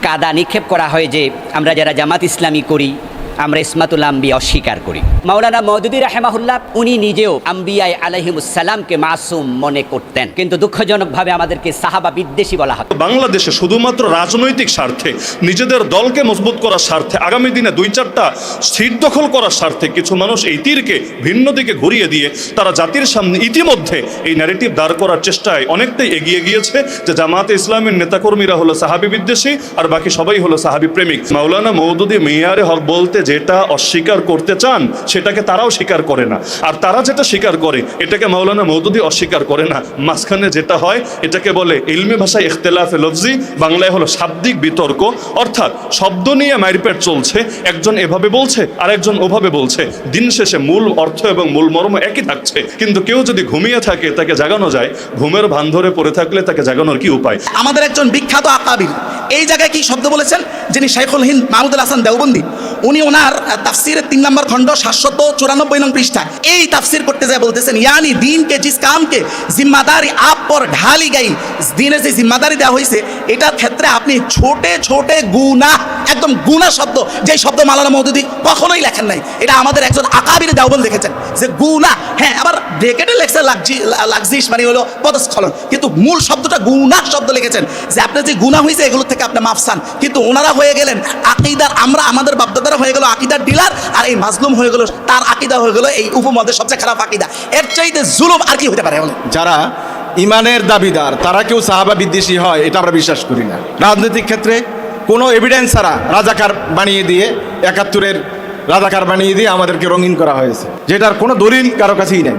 কাদা নিক্ষেপ করা হয় যে আমরা যারা জামাত ইসলামী করি আমরা ইসমাতুল আম্বিয়া অস্বীকার করি। মাওলানা মওদুদী রাহিমাহুল্লাহ উনি নিজেও আম্বিয়া আলাইহিমুসসালামকে মাসুম মনে করতেন, কিন্তু দুঃখজনকভাবে আমাদেরকে সাহাবা বিদ্বেষী বলা হয়। বাংলাদেশে শুধুমাত্র রাজনৈতিক স্বার্থে, নিজেদের দলকে মজবুত করার স্বার্থে, আগামী দিনে 2-4টা সিট দখল করার স্বার্থে কিছু মানুষ এই তীরকে ভিন্ন দিকে ঘুরিয়ে দিয়ে তারা জাতির সামনে ইতিমধ্যে এই ন্যারেটিভ দাঁড় করার চেষ্টায় অনেকটাই এগিয়ে গিয়েছে যে জামাতে ইসলামের নেতাকর্মীরা হলো সাহাবী বিদ্বেষী আর বাকি সবাই হলো সাহাবী প্রেমিক। মাওলানা মওদুদী মিয়ারে হক বলতে যেটা অস্বীকার করতে চান সেটাকে তারাও স্বীকার করে না, আর তারা যেটা স্বীকার করে এটাকে মাওলানা মওদুদী অস্বীকার করে না। মাঝখানে যেটা হয় এটাকে বলে ইলমি ভাষায় ইখতিলাফে লফজি, বাংলায় হলো শাব্দিক বিতর্ক, অর্থাৎ শব্দ নিয়ে মারপেট চলছে, একজন এভাবে বলছে আর একজন ওভাবে বলছে, দিন শেষে মূল অর্থ এবং মূল মর্ম একই থাকছে। কিন্তু কেউ যদি ঘুমিয়ে থাকে তাকে জাগানো যায়, ঘুমের ভান ধরে পড়ে থাকলে তাকে জাগানোর কি উপায়? আমাদের একজন বিখ্যাত আকাবির এই জায়গায় কি শব্দ বলেছেন, যিনি শাইখুল হিন্দ মাহমুদুল হাসান দেওবন্দি, উনি ওনার তাফসিরের 3 নম্বর খণ্ড 794 নং পৃষ্ঠা এই তাফসির করতে যায় বলতেছেন, ইয়ানি দিন কে জিস কামকে জিম্মাদারি আপ পর ঢালি গাই, দিনের যে জিম্মাদারি দেওয়া হয়েছে এটার ক্ষেত্রে আপনি ছোটে ছোটে গুনাহ, একদম গুনাহ শব্দ, যেই শব্দ মাওলানা মওদুদী কখনোই লেখেন নাই, এটা আমাদের একজন আকাবির দেওবন্দ লিখেছেন যে গুনাহ। হ্যাঁ, আবার ব্রেকেটে লেখছে লাগজিস মানে হলো পদস্খলন, কিন্তু মূল শব্দটা গুনাহ শব্দ লিখেছেন যে আপনার যে গুনাহ হয়েছে এগুলো থেকে আপনি মাফ চান। কিন্তু ওনারা হয়ে গেলেন আকীদার, আমরা আমাদের বাপদাদারা হয়ে গেল আকীদার ডিলার, আর এই মাজলুম হয়ে গেল, তার আকীদা হয়ে গেল এই উপমহাদেশের সবচেয়ে খারাপ আকীদা। এর চাইতে জুলুম আর কি হতে পারে? যারা ইমানের দাবিদার তারা কেউ সাহাবা বিদ্বেষী হয় এটা আমরা বিশ্বাস করি না। রাজনৈতিক ক্ষেত্রে কোনো এভিডেন্স ছাড়া রাজাকার বানিয়ে দিয়ে, 71-এর রাজাকার বানিয়ে দিয়ে আমাদেরকে রঙিন করা হয়েছে, যেটার কোনো দলিল কারো কাছেই নেই।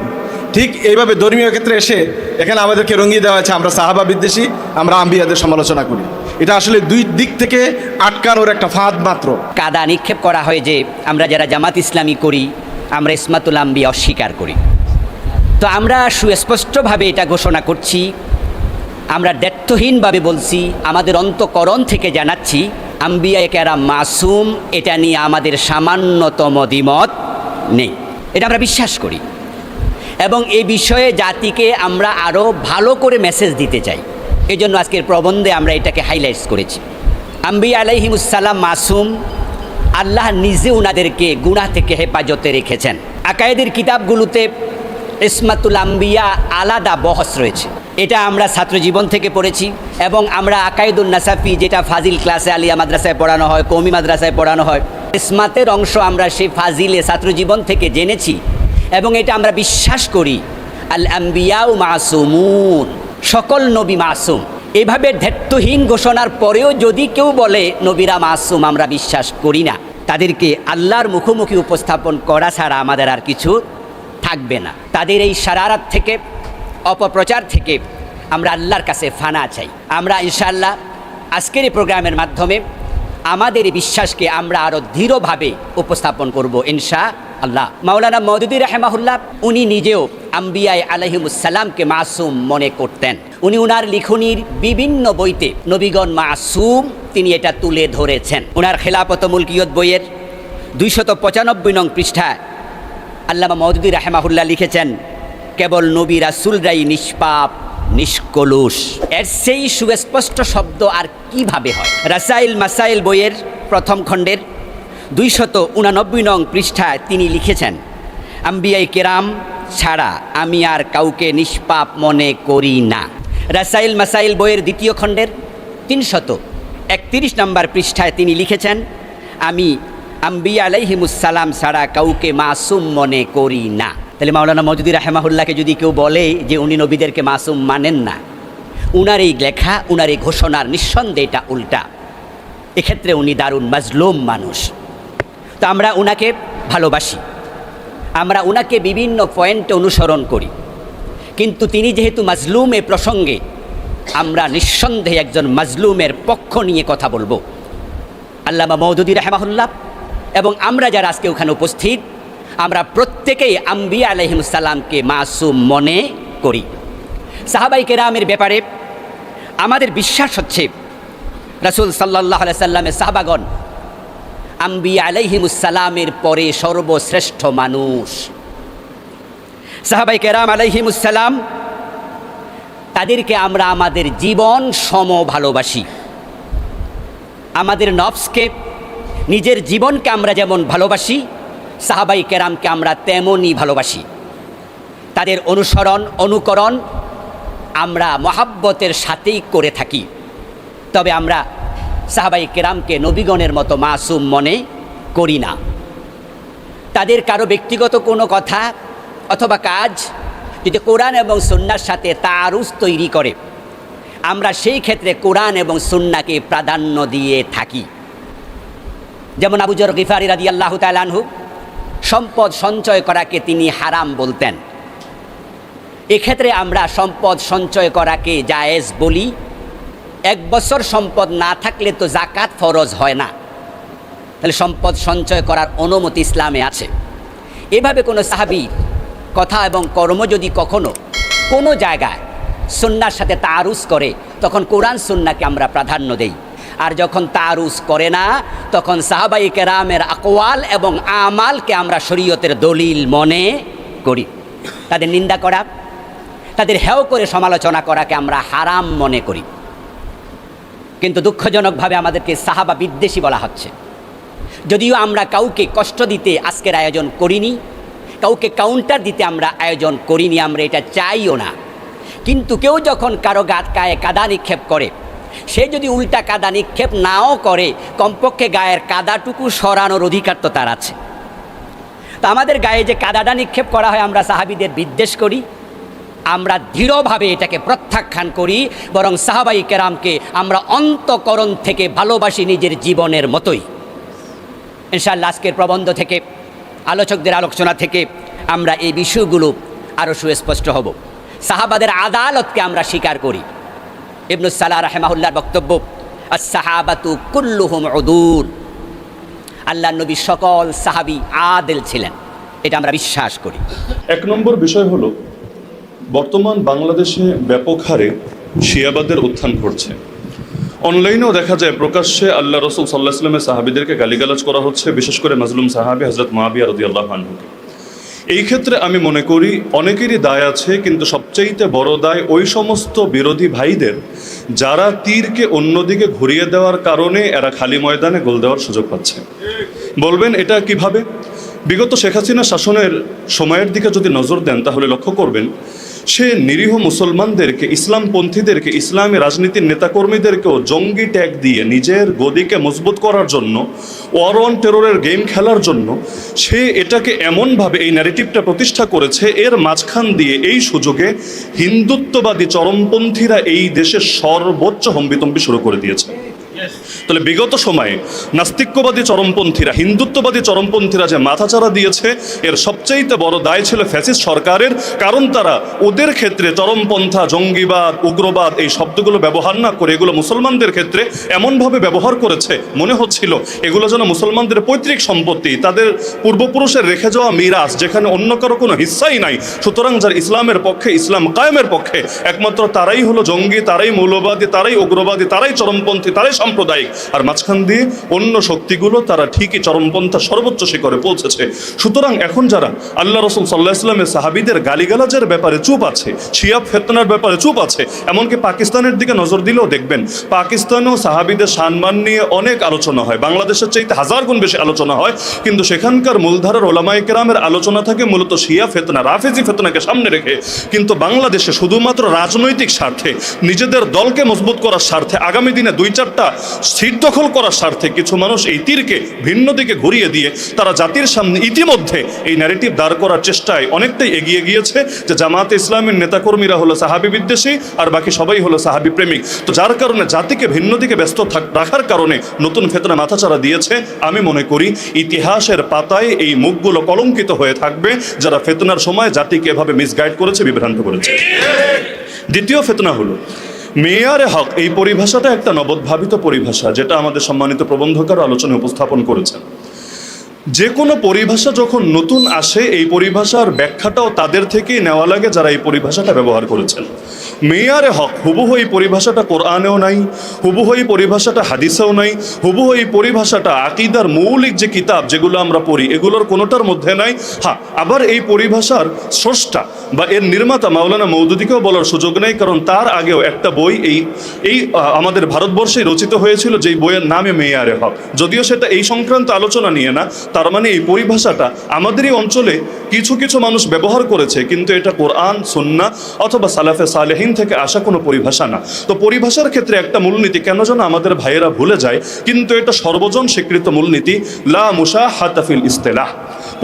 ঠিক এইভাবে ধর্মীয় ক্ষেত্রে এসে এখানে আমাদেরকে রঙিয়ে দেওয়া হয়েছে আমরা সাহাবা বিদ্বেষী, আমরা আম্বিয়াদের সমালোচনা করি। এটা আসলে দুই দিক থেকে আটকানোর একটা ফাঁদ মাত্র। কাদা নিক্ষেপ করা হয় যে আমরা যারা জামাত ইসলামী করি আমরা ইসমাতুল আম্বিয়া অস্বীকার করি। তো আমরা সুস্পষ্টভাবে এটা ঘোষণা করছি, আমরা দ্ব্যর্থহীনভাবে বলছি, আমাদের অন্তঃকরণ থেকে জানাচ্ছি আম্বিয়া কেরাম মাসুম, এটা নিয়ে আমাদের সামান্যতম দ্বিমত নেই, এটা আমরা বিশ্বাস করি। এবং এই বিষয়ে জাতিকে আমরা আরও ভালো করে মেসেজ দিতে চাই, এই জন্য আজকের প্রবন্ধে আমরা এটাকে হাইলাইটস করেছি। আম্বিয়া আলাইহিমুসসালাম মাসুম, আল্লাহ নিজে ওনাদেরকে গুনাহ থেকে হেফাজতে রেখেছেন। আকায়েদের কিতাবগুলোতে ইসমাতুল আম্বিয়া আলাদা বহস রয়েছে, এটা আমরা ছাত্র জীবন থেকে পড়েছি। এবং আমরা আকায়েদুন নাসাফি, যেটা ফাজিল ক্লাসে আলিয়া মাদ্রাসায় পড়ানো হয়, কওমি মাদ্রাসায় পড়ানো হয়, ইসমাতের অংশ আমরা সেই ফাজিলে ছাত্র জীবন থেকে জেনেছি। এবং এটা আমরা বিশ্বাস করি আল আম্বিয়াউ মাসুমুন, সকল নবী মাসুম। এভাবে দ্ব্যর্থহীন ঘোষণার পরেও যদি কেউ বলে নবীরা মাসুম, আমরা বিশ্বাস করি না, তাদেরকে আল্লাহর মুখোমুখি উপস্থাপন করা ছাড়া আমাদের আর কিছু থাকবে না। তাদের এই শারারাত থেকে, অপপ্রচার থেকে আমরা আল্লাহর কাছে ফানা চাই। আমরা ইনশাআল্লাহ আজকের এই প্রোগ্রামের মাধ্যমে আমাদের এই বিশ্বাসকে আমরা আরও দৃঢ়ভাবে উপস্থাপন করব ইনশাআল্লাহ। মাওলানা মওদুদী রাহিমাহুল্লাহ উনি নিজেও আম্বিয়া আলাইহিমুসসালামকে মাসুম মনে করতেন। উনি উনার লিখনির বিভিন্ন বইতে নবীগণ মাসুম তিনি এটা তুলে ধরেছেন। উনার খেলাফত মুলকিয়ত বইয়ের 295 নং পৃষ্ঠায় আল্লামা মওদুদী রাহিমাহুল্লাহ লিখেছেন, কেবল নবী রাসূলরাই নিষ্পাপ নিষ্কলুষ। এর সেই সুস্পষ্ট শব্দ আর কিভাবে হয়? রাসাইল মাসাইল বইয়ের প্রথম খণ্ডের 289 নং পৃষ্ঠায় তিনি লিখেছেন, আম্বিয়ায়ে কেরাম ছাড়া আমি আর কাউকে নিষ্পাপ মনে করি না। রাসাইল মাসাইল বইয়ের দ্বিতীয় খণ্ডের 331 নম্বর পৃষ্ঠায় তিনি লিখেছেন, আমি আম্বিয়া আলাইহিমুসসালাম ছাড়া কাউকে মাসুম মনে করি না। তাহলে মাওলানা মওদুদী রাহিমাহুল্লাহকে যদি কেউ বলে যে উনি নবীদেরকে মাসুম মানেন না, উনার এই লেখা, উনার এই ঘোষণার নিঃসন্দেহে এটা উল্টা। এক্ষেত্রে উনি দারুণ মাজলুম মানুষ। তো আমরা উনাকে ভালোবাসি, আমরা উনাকে বিভিন্ন পয়েন্টে অনুসরণ করি, কিন্তু তিনি যেহেতু মাজলুম, এ প্রসঙ্গে আমরা নিঃসন্দেহে একজন মাজলুমের পক্ষ নিয়ে কথা বলবো। আল্লামা মওদুদী রাহিমাহুল্লাহ এবং আমরা যারা আজকে ওখানে উপস্থিত, আমরা প্রত্যেকেই আম্বিয়া আলাইহিমুসসালামকে মাসুম মনে করি। সাহাবায়ে কেরামের ব্যাপারে আমাদের বিশ্বাস হচ্ছে রাসূল সাল্লাল্লাহু আলাইহি সাল্লামের সাহাবাগণ আম্বিয়া আলাইহিমুসসালামের পরে সর্বশ্রেষ্ঠ মানুষ। সাহাবায়ে কেরাম আলাইহিমুসসালাম, তাদেরকে আমরা আমাদের জীবন সম ভালোবাসি। আমাদের নফসকে, নিজের জীবনকে আমরা যেমন ভালোবাসি, সাহাবাই কেরামকে আমরা তেমনই ভালোবাসি। তাদের অনুসরণ অনুকরণ আমরা মহাব্বতের সাথেই করে থাকি। তবে আমরা সাহাবাই কেরামকে নবীগণের মতো মাসুম মনে করি না। তাদের কারো ব্যক্তিগত কোনো কথা অথবা কাজ যদি কোরআন এবং সুন্নার সাথে তারুজ তৈরি করে, আমরা সেই ক্ষেত্রে কোরআন এবং সুন্নাকে প্রাধান্য দিয়ে থাকি। যেমন আবু যর গিফারি রাদিয়াল্লাহু তাআলা আনহু সম্পদ সঞ্চয় করাকে তিনি হারাম বলতেন। এক্ষেত্রে আমরা সম্পদ সঞ্চয় করাকে জায়েজ বলি। 1 বছর সম্পদ না থাকলে তো জাকাত ফরজ হয় না, তাহলে সম্পদ সঞ্চয় করার অনুমতি ইসলামে আছে। এভাবে কোনো সাহাবীর কথা এবং কর্ম যদি কখনো কোনো জায়গায় সুন্নার সাথে তারুজ করে, তখন কোরআন সুন্নাকে আমরা প্রাধান্য দেই। আর যখন তারুজ করে না, তখন সাহাবাই কেরামের আকওয়াল এবং আমালকে আমরা শরীয়তের দলিল মনে করি। তাদের নিন্দা করা, তাদের হেয় করে সমালোচনা করাকে আমরা হারাম মনে করি। কিন্তু দুঃখজনকভাবে আমাদেরকে সাহাবা বিদ্বেষী বলা হচ্ছে। যদিও আমরা কাউকে কষ্ট দিতে আজকের আয়োজন করিনি, কাউকে কাউন্টার দিতে আমরা আয়োজন করিনি, আমরা এটা চাইও না। কিন্তু কেউ যখন কারো গায়ে কাদা নিক্ষেপ করে, সে যদি উল্টা কাদা নিক্ষেপ নাও করে, কমপক্ষে গায়ের কাদাটুকু সরানোর অধিকার তো তার আছে। তা আমাদের গায়ে যে কাদাটা নিক্ষেপ করা হয়, আমরা সাহাবীদের বিদ্বেষ করি, আমরা দৃঢ়ভাবে এটাকে প্রত্যাখ্যান করি। বরং সাহাবাই কেরামকে আমরা অন্তঃকরণ থেকে ভালোবাসি নিজের জীবনের মতোই। ইনশাআল্লাহ আজকের প্রবন্ধ থেকে, আলোচকদের আলোচনা থেকে আমরা এই বিষয়গুলো আরও সুস্পষ্ট হব। সাহাবাদের আদালতকে আমরা স্বীকার করি। ইবনুস সালাহ রাহিমাহুল্লাহর বক্তব্য, আস-সাহাবাতু কুল্লুহুম উদুল, আল্লাহর নবী সকল সাহাবী আদেল ছিলেন, এটা আমরা বিশ্বাস করি। 1 নম্বর বিষয় হলো, বর্তমান বাংলাদেশে ব্যাপক হারে শিয়াবাদের উত্থান ঘটছে। অনলাইনেও দেখা যায় প্রকাশ্যে আল্লাহ রসুল সাল্লাল্লাহু আলাইহি ওয়াসাল্লামের সাহাবীদেরকে গালিগালাজ করা হচ্ছে, বিশেষ করে মাজলুম সাহাবী হযরত মুআবিয়া রাদিয়াল্লাহু আনহুকে। এই ক্ষেত্রে আমি মনে করি অনেকেরই দায় আছে, কিন্তু সবচাইতে বড় দায় ওই সমস্ত বিরোধী ভাইদের যারা তীরকে অন্যদিকে ঘুরিয়ে দেওয়ার কারণে এরা খালি ময়দানে গোল দেওয়ার সুযোগ পাচ্ছে। বলবেন এটা কিভাবে? বিগত শেখ হাসিনা শাসনের সময়ের দিকে যদি নজর দেন, তাহলে লক্ষ্য করবেন সে নিরীহ মুসলমানদেরকে, ইসলামপন্থীদেরকে, ইসলামী রাজনীতির নেতাকর্মীদেরকেও জঙ্গি ট্যাগ দিয়ে নিজের গদিকে মজবুত করার জন্য, ওয়ার অন টেররের গেম খেলার জন্য সে এটাকে এমনভাবে এই ন্যারেটিভটা প্রতিষ্ঠা করেছে, এর মাঝখান দিয়ে এই সুযোগে হিন্দুত্ববাদী চরমপন্থীরা এই দেশের সর্বোচ্চ হম্বিতম্বি শুরু করে দিয়েছে। তাহলে বিগত সময়ে নাস্তিক্যবাদী চরমপন্থীরা, হিন্দুত্ববাদী চরমপন্থীরা যে মাথাচাড়া দিয়েছে, এর সবচাইতে বড় দায় ছিল ফ্যাসিস্ট সরকারের। কারণ তারা ওদের ক্ষেত্রে চরমপন্থা, জঙ্গিবাদ, উগ্রবাদ এই শব্দগুলো ব্যবহার না করে এগুলো মুসলমানদের ক্ষেত্রে এমনভাবে ব্যবহার করেছে, মনে হচ্ছিল এগুলো যেন মুসলমানদের পৈতৃক সম্পত্তি, তাদের পূর্বপুরুষের রেখে যাওয়া মিরাস, যেখানে অন্য কারো কোনো হিস্সাই নাই। সুতরাং যারা ইসলামের পক্ষে, ইসলাম কায়েমের পক্ষে, একমাত্র তারাই হলো জঙ্গি, তারাই মৌলবাদী, তারাই উগ্রবাদী, তারাই চরমপন্থী, তারাই সাম্প্রদায়িক। আর মাঝখান দিয়ে অন্য শক্তিগুলো তারা ঠিকই চরমপন্থা সর্বোচ্চ শিখরে পৌঁছেছে। সুতরাং এখন যারা আল্লাহ রসুল সাল্লাল্লাহু আলাইহি ওয়াসাল্লামের সাহাবীদের গালিগালাজের ব্যাপারে চুপ আছে, শিয়া ফিতনার ব্যাপারে চুপ আছে, এমনকি পাকিস্তানের দিকে নজর দিলেও দেখবেন পাকিস্তানেও সাহাবীদের সম্মান নিয়ে অনেক আলোচনা হয়, বাংলাদেশের চাইতে 1000 গুণ বেশি আলোচনা হয়। কিন্তু সেখানকার মূলধারার ওলামায়ে কেরামের আলোচনা থাকে মূলত শিয়া ফিতনা, রাফেজি ফিতনাকে সামনে রেখে। কিন্তু বাংলাদেশে শুধুমাত্র রাজনৈতিক স্বার্থে, নিজেদের দলকে মজবুত করার স্বার্থে, আগামী দিনে 2-4টা সিট দখল করার স্বার্থে কিছু মানুষ এই তীরকে ভিন্ন দিকে ঘুরিয়ে দিয়ে তারা জাতির সামনে ইতিমধ্যে এই ন্যারেটিভ দাঁড় করার চেষ্টায় অনেকটাই এগিয়ে গিয়েছে যে জামাতে ইসলামের নেতাকর্মীরা হলো সাহাবী বিদ্বেষী আর বাকি সবাই হলো সাহাবী প্রেমিক। তো যার কারণে জাতিকে ভিন্ন দিকে ব্যস্ত রাখার কারণে নতুন ফিতনা মাথাচাড়া দিয়েছে। আমি মনে করি ইতিহাসের পাতায় এই মুখগুলো কলঙ্কিত হয়ে থাকবে যারা ফিতনার সময় জাতিকে এভাবে মিসগাইড করেছে, বিভ্রান্ত করেছে। দ্বিতীয় ফিতনা হলো মেয়ারে হক। এই পরিভাষাটা একটা নবোদ্ভাবিত পরিভাষা, যেটা আমাদের সম্মানিত প্রবন্ধকার আলোচনায় উপস্থাপন করেছেন। যে কোনো পরিভাষা যখন নতুন আসে, এই পরিভাষার ব্যাখ্যাটাও তাদের থেকেই নেওয়া লাগে যারা এই পরিভাষাটা ব্যবহার করেছেন। মেয়ারে হক হুবহু এই পরিভাষাটা কোরআনেও নাই, হুবহু এই পরিভাষাটা হাদিসেও নাই, হুবহু এই পরিভাষাটা আকীদার মৌলিক যে কিতাব যেগুলো আমরা পড়ি এগুলোর কোনোটার মধ্যে নাই। হ্যাঁ, আবার এই পরিভাষার স্রষ্টা বা এর নির্মাতা মাওলানা মওদুদীকেও বলার সুযোগ নেই, কারণ তার আগেও একটা বই এই আমাদের ভারতবর্ষে রচিত হয়েছিল যেই বইয়ের নামে মেয়ারে হক। যদিও সেটা এই সংক্রান্ত আলোচনা নিয়ে না, তার মানে এই পরিভাষাটা আমাদেরই অঞ্চলে কিছু কিছু মানুষ ব্যবহার করেছে, কিন্তু এটা কোরআন, সুন্নাহ অথবা সালাফে সালেহিন থেকে আসা কোনো পরিভাষা না। তো পরিভাষার ক্ষেত্রে একটা মূলনীতি কেন যেন আমাদের ভাইয়েরা ভুলে যায়, কিন্তু এটা সর্বজন স্বীকৃত মূলনীতি, লা মুশাহাতা ফিল ইসতিলাহ।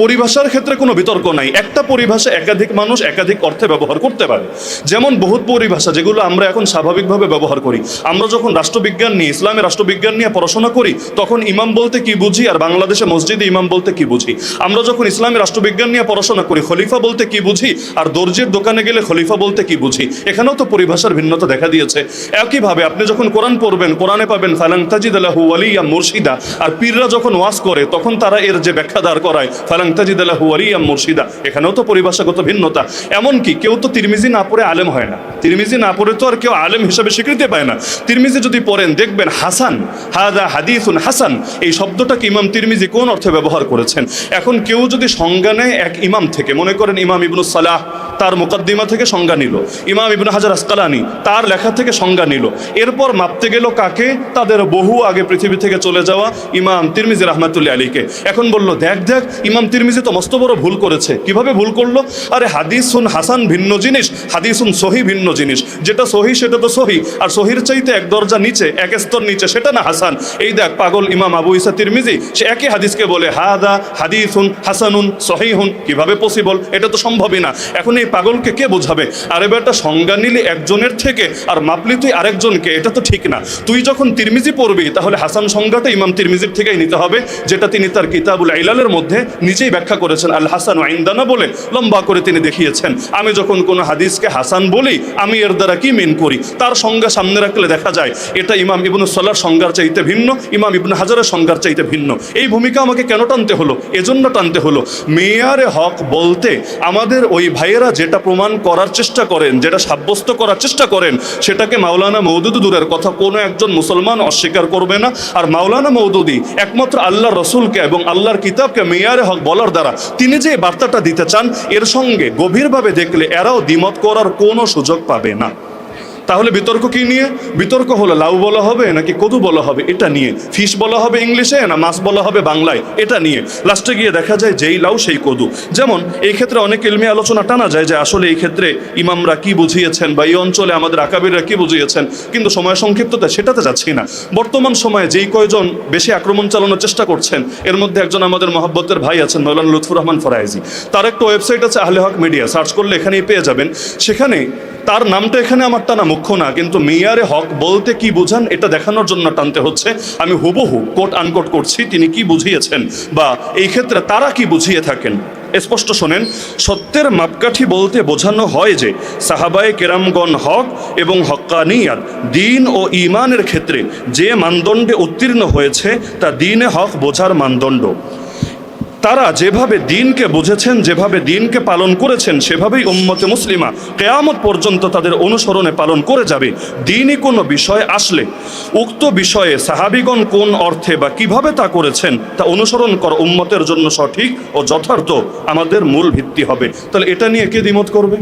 পরিভাষার ক্ষেত্রে কোনো বিতর্ক নাই। একটা পরিভাষা একাধিক মানুষ একাধিক অর্থে ব্যবহার করতে পারে। যেমন বহুত পরিভাষা যেগুলো আমরা এখন স্বাভাবিকভাবে ব্যবহার করি। আমরা যখন রাষ্ট্রবিজ্ঞান নিয়ে, ইসলামের রাষ্ট্রবিজ্ঞান নিয়ে পড়াশোনা করি তখন ইমাম বলতে কি বুঝি আর বাংলাদেশে মসজিদে ইমাম বলতে কি বুঝি। আমরা যখন ইসলামের রাষ্ট্রবিজ্ঞান নিয়ে পড়াশোনা করি খলিফা বলতে কি বুঝি আর দর্জির দোকানে গেলে খলিফা বলতে কি বুঝি। এখানেও তো পরিভাষার ভিন্নতা দেখা দিয়েছে। একইভাবে আপনি যখন কোরআন পড়বেন কোরআনে পাবেন ফালাং তাজিদ লাহু ওয়ালিয়া মুরশিদা, আর পীররা যখন ওয়াজ করে তখন তারা এর যে ব্যাখ্যা দাঁড় করায় ফালাং তাজিদ লাহু ওয়ালিয়া মুরশিদা, এখানেও তো পরিভাষাগত ভিন্নতা। এমনকি কেউ তো তিরমিজি না পড়ে আলেম হয় না, তিরমিজি না পড়ে তো আর কেউ আলেম হিসাবে স্বীকৃতি পায় না। তিরমিজি যদি পড়েন দেখবেন হাসান, হাদা হাদিসুন হাসান, এই শব্দটাকে ইমাম তিরমিজি কোন অর্থে ব্যবহার করেছেন। এখন কেউ যদি সংজ্ঞা নেয় এক ইমাম থেকে, মনে করেন ইমাম ইবনুস সালাহ তার মুকদ্দিমা থেকে সংজ্ঞা নিল, ইমাম ইবনে হাজার আসকালানি তার লেখা থেকে সংজ্ঞা নিল, এরপর মাপতে গেল কাকে? তাদের বহু আগে পৃথিবী থেকে চলে যাওয়া ইমাম তিরমিজি রাহমাতুল্লাহ আলাইহিকে। এখন বলল দেখ দেখ ইমাম তিরমিজি তো মস্ত বড় ভুল করেছে। কিভাবে ভুল করলো? আরে হাদিসুন হাসান ভিন্ন জিনিস, হাদিসুন সহি ভিন্ন জিনিস। যেটা সহি সেটা তো সহি, আর সহির চাইতে এক দরজা নিচে, এক স্তর নিচে, সেটা না হাসান। এই দেখ পাগল ইমাম আবু ইসা তিরমিজি, সে একই হাদিসকে বলে হাদা হাদিসুন হাসানুন সহিহুন। কিভাবে পসিবল? এটা তো সম্ভবই না। এখন এই পাগলকে কে বোঝাবে? আরে বেটা, সংজ্ঞা নিলি একজনের থেকে আর মাপলি তুই আরেকজনকে, এটা তো ঠিক না। তুই যখন তিরমিজি পড়বি তাহলে হাসান সংজ্ঞাটা ইমাম তিরমিজির থেকেই নিতে হবে, যেটা তিনি তার কিতাবুল ইলালের মধ্যে নিজেই ব্যাখ্যা করেছেন। আল হাসান ইনদানা বলে লম্বা করে তিনি দেখিয়েছেন। আমি যখন কোনো হাদিসকে হাসান বলি আমি এর দ্বারা কি মেন করি, তার সংজ্ঞা সামনে রাখলে দেখা যায় এটা ইমাম ইবনুস সালাহর সংজ্ঞার চাইতে ভিন্ন, ইমাম ইবনে হাজারের সংজ্ঞার চাইতে ভিন্ন। এই ভূমিকা আমাকে কেন টানতে হলো? এজন্য টানতে হলো, মেয়ারে হক বলতে আমাদের ওই ভাইয়েরা যেটা প্রমাণ করার চেষ্টা করেন, যেটা সাব্যস্ত করার চেষ্টা করেন, সেটাকে মাওলানা মওদুদী দূরের কথা কোনো একজন মুসলমান অস্বীকার করবে না। আর মাওলানা মওদুদী একমাত্র আল্লাহর রসুলকে এবং আল্লাহর কিতাবকে মেয়ারে হক বলার দ্বারা তিনি যে বার্তাটা দিতে চান এর সঙ্গে গভীরভাবে দেখলে এরাও দ্বিমত করার কোনো সুযোগ পাবে না। তাহলে বিতর্ক কি নিয়ে? বিতর্ক হলো লাউ বলা হবে নাকি কদু বলা হবে এটা নিয়ে, ফিশ বলা হবে ইংলিশে না মাছ বলা হবে বাংলায় এটা নিয়ে। লাস্টে গিয়ে দেখা যায় যেই লাউ সেই কদু। যেমন এই ক্ষেত্রে অনেক ইলমি আলোচনা টানা যায় যে আসলে এই ক্ষেত্রে ইমামরা কি বুঝিয়েছেন বা এই অঞ্চলে আমাদের আকাবিররা কি বুঝিয়েছেন, কিন্তু সময় সংক্ষিপ্ততা সেটাতে যাচ্ছি না। বর্তমান সময়ে যেই কয়জন বেশি আক্রমণ চালানোর চেষ্টা করছেন এর মধ্যে একজন আমাদের মহব্বতের ভাই আছেন মাওলানা লুৎফুর রহমান ফরায়েজি। তার একটা ওয়েবসাইট আছে আহলে হক মিডিয়া, সার্চ করলে এখানেই পেয়ে যাবেন। সেখানে তার নামটা এখানে আমার টানা মুখ্য না, কিন্তু মেয়ারে হক বলতে কি বোঝান এটা দেখানোর জন্য টানতে হচ্ছে। আমি হুবহু কোট আনকোট করছি তিনি কি বুঝিয়েছেন বা এই ক্ষেত্রে তারা কি বুঝিয়ে থাকেন। স্পষ্ট শোনেন, সত্যের মাপকাঠি বলতে বোঝানো হয় যে সাহাবায়ে কেরামগণ হক এবং হক্কানিয়াত, দিন ও ঈমানের ক্ষেত্রে যে মানদণ্ডে উত্তীর্ণ হয়েছে তা দিনে হক বোঝার মানদণ্ড। তারা যেভাবে দিনকে বুঝেছেন, যেভাবে দিনকে পালন করেছেন সেভাবেই উম্মতে মুসলিমা কিয়ামত পর্যন্ত তাদের অনুসরণে পালন করে যাবে। দিনই কোনো বিষয় আসলে উক্ত বিষয়ে সাহাবিগণ কোন অর্থে বা কিভাবে তা করেছেন তা অনুসরণ করা উম্মতের জন্য সঠিক ও যথার্থ আমাদের মূল ভিত্তি হবে। তাহলে এটা নিয়ে কে দ্বিমত করবে?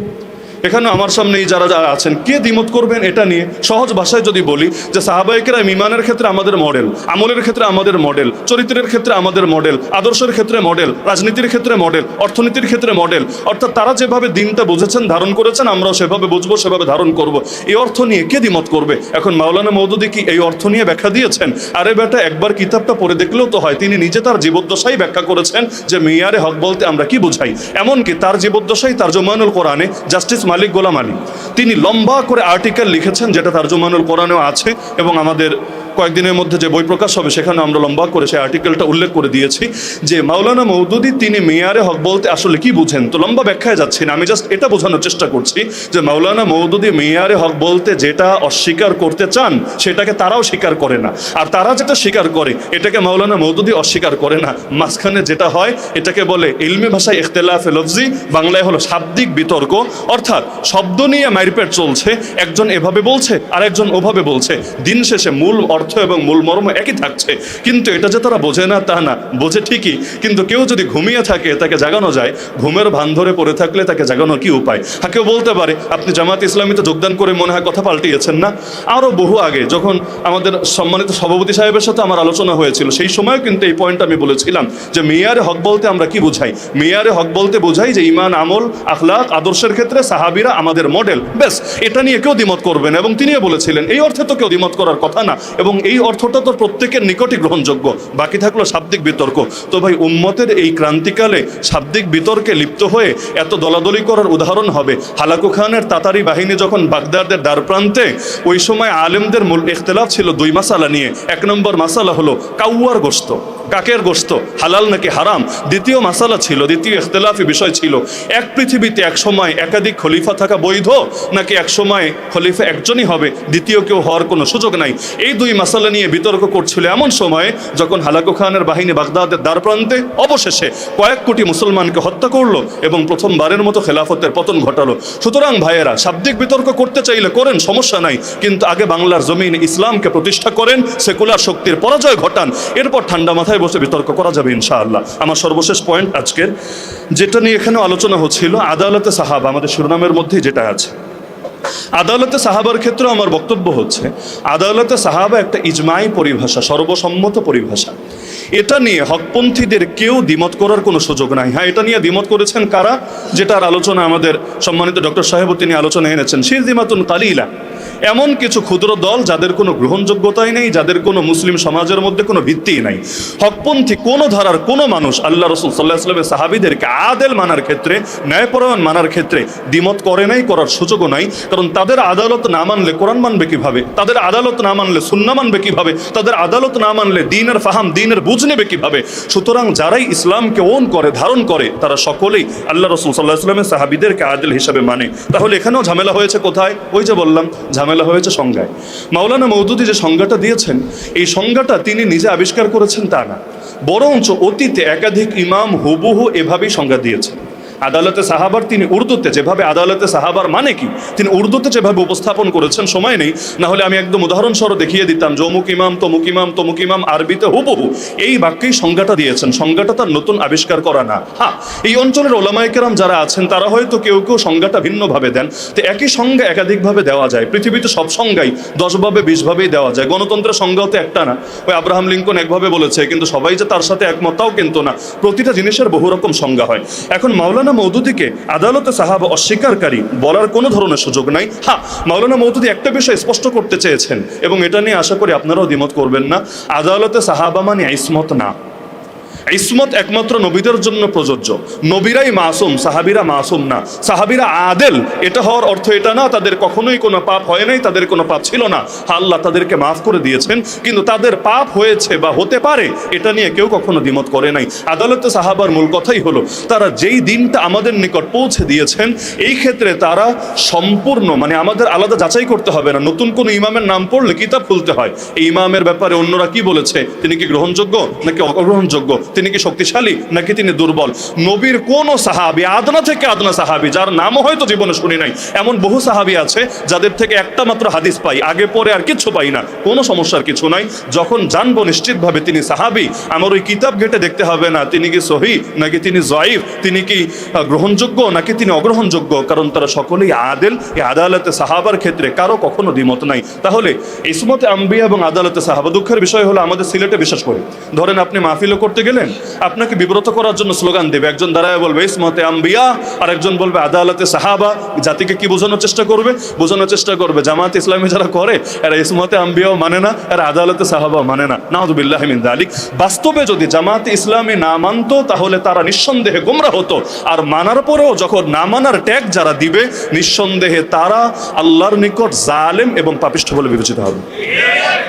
এখানে আমার সামনে যারা যারা আছেন কে দ্বিমত করবেন এটা নিয়ে? সহজ ভাষায় যদি বলি যে সাহাবায়ে কেরাম ঈমানের ক্ষেত্রে আমাদের মডেল, আমলের ক্ষেত্রে আমাদের মডেল, চরিত্রের ক্ষেত্রে আমাদের মডেল, আদর্শের ক্ষেত্রে মডেল, রাজনীতির ক্ষেত্রে মডেল, অর্থনীতির ক্ষেত্রে মডেল। অর্থাৎ তারা যেভাবে দিনটা বুঝেছেন, ধারণ করেছেন, আমরাও সেভাবে বুঝবো, সেভাবে ধারণ করব। এই অর্থ নিয়ে কে দ্বিমত করবে? এখন মাওলানা মওদুদী কি এই অর্থ নিয়ে ব্যাখ্যা দিয়েছেন? আরে বেটা, একবার কিতাবটা পড়ে দেখলেও তো হয়। তিনি নিজে তার জীবদ্দশাই ব্যাখ্যা করেছেন যে মেয়ারে হক বলতে আমরা কি বুঝাই। এমনকি তার জীবদ্দশাই তারজুমানুল কোরআনে জাস্টিস মালিক গোলাম আলী তিনি লম্বা করে আর্টিকেল লিখেছেন, যেটা তারজুমানুল কোরআনেও আছে এবং আমাদের কয়েকদিনের মধ্যে যে বই প্রকাশ হবে সেখানে আমরা লম্বা করে সেই আর্টিকেলটা উল্লেখ করে দিয়েছি যে মাওলানা মওদুদী তিনি মেয়ারে হক বলতে আসলে কি বুঝেন। তো লম্বা ব্যাখ্যায় যাচ্ছি না, আমি জাস্ট এটা বোঝানোর চেষ্টা করছি যে মাওলানা মওদুদী মেয়ারে হক বলতে যেটা অস্বীকার করতে চান সেটাকে তারাও স্বীকার করে না, আর তারা যেটা স্বীকার করে এটাকে মাওলানা মওদুদী অস্বীকার করে না। মাঝখানে যেটা হয় এটাকে বলে ইলমি ভাষায় ইখতিলাফে লফজি, বাংলায় হলো শাব্দিক বিতর্ক। অর্থাৎ শব্দ নিয়ে মারপেট চলছে, একজন এভাবে বলছে আর একজন ওভাবে বলছে, দিন শেষে মূল অর্থ এবং মূল মর্ম একই থাকছে। কিন্তু এটা যে তারা বোঝে না তা না, বোঝে ঠিকই, কিন্তু কেউ যদি ঘুমিয়ে থাকে তাকে জাগানো যায়, ঘুমের ভান ধরে পড়ে থাকলে তাকে জাগানোর কি উপায়? হ্যাঁ, কেউ বলতে পারে আপনি জামাত ইসলামীতে যোগদান করে মনে হয় কথা পাল্টিয়েছেন না। আরও বহু আগে যখন আমাদের সম্মানিত সভাপতি সাহেবের সাথে আমার আলোচনা হয়েছিল সেই সময় কিন্তু এই পয়েন্ট আমি বলেছিলাম যে মেয়ারে হক বলতে আমরা কি বুঝাই। মেয়ারে হক বলতে বোঝাই যে ইমান, আমল, আখলাক, আদর্শের ক্ষেত্রে সাহাবিরা আমাদের মডেল, বেশ। এটা নিয়ে কেউ দ্বিমত করবেন, এবং তিনিও বলেছিলেন এই অর্থে তো কেউ দ্বিমত করার কথা না, এবং এই অর্থটা তো প্রত্যেকের নিকটই গ্রহণযোগ্য। বাকি থাকলো শাব্দিক বিতর্ক। তো ভাই, উম্মতের এই ক্রান্তিকালে শাব্দিক বিতর্কে লিপ্ত হয়ে এত দলাদলি করার উদাহরণ হবে হালাকু খানের তাতারি বাহিনী যখন বাগদাদের দ্বারপ্রান্তে, ওই সময় আলেমদের মূল ইখতিলাফ ছিল দুই মাসালা নিয়ে। এক নম্বর মাসালা হলো কাউয়ার গোশত, কাকের গোশত হালাল নাকি হারাম। দ্বিতীয় মাসালা ছিল, দ্বিতীয় ইখতিলাফি বিষয় ছিল, এক পৃথিবীতে এক সময় একাধিক খলিফা থাকা বৈধ নাকি এক সময় খলিফা একজনই হবে, দ্বিতীয় কেউ হওয়ার কোনো সুযোগ নাই। এই দুই মাসালা নিয়ে বিতর্ক করছিল এমন সময়ে যখন হালাকু খানের বাহিনী বাগদাদের দ্বারপ্রান্তে অবশেষে কয়েক কোটি মুসলমানকে হত্যা করলো এবং প্রথমবারের মতো খেলাফতের পতন ঘটালো। সুতরাং ভাইয়েরা, শাব্দিক বিতর্ক করতে চাইলে করেন, সমস্যা নাই, কিন্তু আগে বাংলার জমিনে ইসলামকে প্রতিষ্ঠা করেন, সেকুলার শক্তির পরাজয় ঘটান, এরপর ঠান্ডা মাথায় বসে বিতর্ক করা যাবে ইনশাআল্লাহ। আমার সর্বশেষ পয়েন্ট আজকের, যেটা নিয়ে এখানেও আলোচনা হচ্ছিল, আদালতে সাহাবা, আমাদের শিরোনামের মধ্যেই যেটা আছে। আদালতে সাহাবার ক্ষেত্রে আমার বক্তব্য হচ্ছে, আদালতে সাহাবা একটা ইজমাই পরিভাষা, সর্বসম্মত পরিভাষা। এটা নিয়ে হকপন্থীদের কেউ দ্বিমত করার কোনো সুযোগ নাই। হ্যাঁ, এটা নিয়ে দ্বিমত করেছেন কারা, যেটার আলোচনা আমাদের সম্মানিত ডক্টর সাহেব তিনি আলোচনা এনেছেন, শিরদিমাতুন কালিলা, এমন কিছু ক্ষুদ্র দল যাদের কোনো গ্রহণযোগ্যতাই নেই, যাদের কোনো মুসলিম সমাজের মধ্যে কোনো ভিত্তিই নাই। হকপন্থী কোনো ধারার কোনো মানুষ আল্লাহ রসুল সাল্লাহ আসলামের সাহাবিদেরকে আদেল মানার ক্ষেত্রে, ন্যায়পরায়ণ মানার ক্ষেত্রে দ্বিমত করে নাই, করার সুযোগও নাই। কারণ তাদের আদালত না মানলে কোরআন মানবে কিভাবে, তাদের আদালত না মানলে সুন্নাহ মানবে কিভাবে, তাদের আদালত না মানলে দ্বীনের ফাহাম, দ্বীনের বুঝ নেবে কিভাবে। সুতরাং যারাই ইসলামকে ওন করে, ধারণ করে, তারা সকলেই আল্লাহ রসুল সাল্লাহ আসলামের সাহাবিদেরকে আদেল হিসাবে মানে। তাহলে এখানেও ঝামেলা হয়েছে কোথায়? ওই যে বললাম, ঝামেলা হয়েছে সংজ্ঞায়। মাওলানা মওদুদী যে সংজ্ঞাটা দিয়েছেন, এই সংজ্ঞাটা তিনি নিজে আবিষ্কার করেছেন তা না, বরঞ্চ অতীতে একাধিক ইমাম হুবহু এভাবেই সংজ্ঞা দিয়েছেন। আদালতে সাহাবার তিনি উর্দুতে যেভাবে, আদালতে সাহাবার মানে কি তিনি উর্দুতে যেভাবে উপস্থাপন করেছেন, সময় নেই, না হলে আমি একদম উদাহরণস্বরূপ দেখিয়ে দিতাম যে অমুক ইমাম, তমুক ইমাম, তমুক ইমাম আরবিতে হুবহু এই বাক্যেই সংজ্ঞাটা দিয়েছেন। সংজ্ঞাটা তার নতুন আবিষ্কার করা না। হ্যাঁ, এই অঞ্চলের ওলামায়ে কেরাম যারা আছেন তারা হয়তো কেউ কেউ সংজ্ঞাটা ভিন্নভাবে দেন। তো একই সংজ্ঞা একাধিকভাবে দেওয়া যায়, পৃথিবীতে সব সংজ্ঞাই 10ভাবে 20ভাবেই দেওয়া যায়। গণতন্ত্রের সংজ্ঞাও তো একটা না, ওই আব্রাহাম লিঙ্কন একভাবে বলেছে, কিন্তু সবাই যে তার সাথে একমত তাও কিন্তু না। প্রতিটা জিনিসের বহু রকম সংজ্ঞা হয়। এখন মাওলানা মওদুদীকে আদালতে সাহাবা অস্বীকারী বলার কোনো ধরনের সুযোগ নাই। হ্যাঁ, মাওলানা মওদুদী একটা বিষয় স্পষ্ট করতে চেয়েছেন, এবং এটা নিয়ে আশা করি আপনারাও দ্বিমত করবেন না, আদালতে সাহাবা মানে ইসমত না। ইসমত একমাত্র নবীদের জন্য প্রযোজ্য, নবীরাই মাসুম, সাহাবিরা মাসুম না। সাহাবিরা আদেল, এটা হওয়ার অর্থ এটা না তাদের কখনোই কোনো পাপ হয় নাই, তাদের কোনো পাপ ছিল না। আল্লাহ তাদেরকে মাফ করে দিয়েছেন, কিন্তু তাদের পাপ হয়েছে বা হতে পারে এটা নিয়ে কেউ কখনো দ্বিমত করে নাই। আদালতে সাহাবার মূল কথাই হলো, তারা যেই দিনটা আমাদের নিকট পৌঁছে দিয়েছেন এই ক্ষেত্রে তারা সম্পূর্ণ, মানে আমাদের আলাদা যাচাই করতে হবে না। নতুন কোনো ইমামের নাম পড়লে কিতাব খুলতে হয়, এই ইমামের ব্যাপারে অন্যরা কি বলেছে, তিনি কি গ্রহণযোগ্য নাকি অগ্রহণযোগ্য, তিনি কি শক্তিশালী নাকি তিনি দুর্বল। নবীর কোন সাহাবী, আদনা থেকে আদনা সাহাবী, যার নামও হয়তো জীবনে শুনি নাই, এমন বহু সাহাবী আছে যাদের থেকে একটা মাত্র হাদিস পাই, আগে পরে আর কিছু পাই না, কোনো সমস্যার কিছু নাই। যখন জানবো নিশ্চিতভাবে তিনি সাহাবী, আমার ওই কিতাব ঘেটে দেখতে হবে না তিনি কি সহি নাকি তিনি জয়ীফ, তিনি কি গ্রহণযোগ্য নাকি তিনি অগ্রহণযোগ্য, কারণ তারা সকলেই আদেল। এই আদালতে সাহাবার ক্ষেত্রে কারো কখনো দ্বিমত নাই। তাহলে ইসমতে আম্বিয়া এবং আদালতে সাহাবা, দুঃখের বিষয় হলো আমাদের সিলেটে বিশেষ করে, ধরেন আপনি মাহফিলও করতে গেলেন, আপনাকে বিব্রত করার জন্য স্লোগান দেবে, একজন দাঁড়ায় বলবে ইসমতে আম্বিয়া আর একজন বলবে আদালতে সাহাবা। জাতিকে কি বোঝানোর চেষ্টা করবে? বোঝানোর চেষ্টা করবে জামাত ইসলামী যারা করে এরা ইসমতে আম্বিয়াও মানে না, এরা আদালতে সাহাবাও মানে না। নাউযুবিল্লাহি মিন যালিক। বাস্তবে যদি জামাত ইসলামী না মানতো তাহলে তারা নিঃসন্দেহে গোমরা হতো, আর মানার পরেও যখন না মানার ট্যাগ যারা দিবে নিঃসন্দেহে তারা আল্লাহর নিকট জালেম এবং পাপিষ্ঠ বলে বিবেচিত হবে।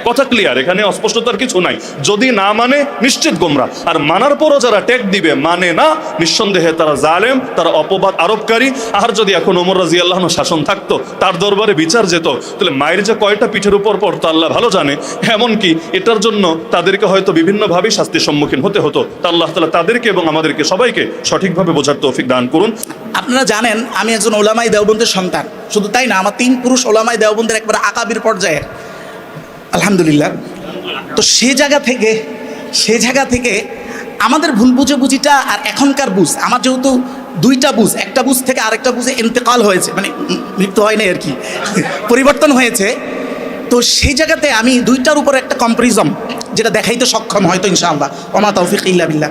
কথা ক্লিয়ার, এখানে অস্পষ্টতার কিছু নাই। যদি না মানে নিশ্চিত গোমরা, আর মানার পরও যারা ট্যাগ দিবে মানে না, নিঃসন্দেহে তারা জালেম, তারা অপবাদ আরোপকারী। আর যদি এখন ওমর রাদিয়াল্লাহু আনহু শাসন থাকতো, তার দরবারে বিচার যেত, তাহলে মায়ের যে কয়টা পিঠের উপর পড়তো আল্লাহ ভালো জানে। এমনকি এটার জন্য তাদেরকে হয়তো বিভিন্নভাবে শাস্তির সম্মুখীন হতে হতো। তা আল্লাহ তাআলা তাদেরকে এবং আমাদেরকে সবাইকে সঠিকভাবে বোঝার তৌফিক দান করুন। আপনারা জানেন আমি একজন ওলামাই দেওবন্দের সন্তান, শুধু তাই না, আমার 3 পুরুষ ওলামাই দেওবন্দের একবারে আকাবির পর্যায়ে, আলহামদুলিল্লাহ। তো সে জায়গা থেকে আমাদের ভুল বুঝিটা আর এখনকার বুঝ, আমার যেহেতু 2টা বুঝ, একটা বুঝ থেকে আরেকটা বুঝে ইন্তেকাল হয়েছে, মানে মৃত্যু হয় না আর কি, পরিবর্তন হয়েছে। তো সেই জায়গাতে আমি 2টার উপর একটা কম্পারিজম যেটা দেখাইতে সক্ষম হয়তো ইনশাআল্লাহ, ওমা তৌফিক ইল্লা বিল্লাহ।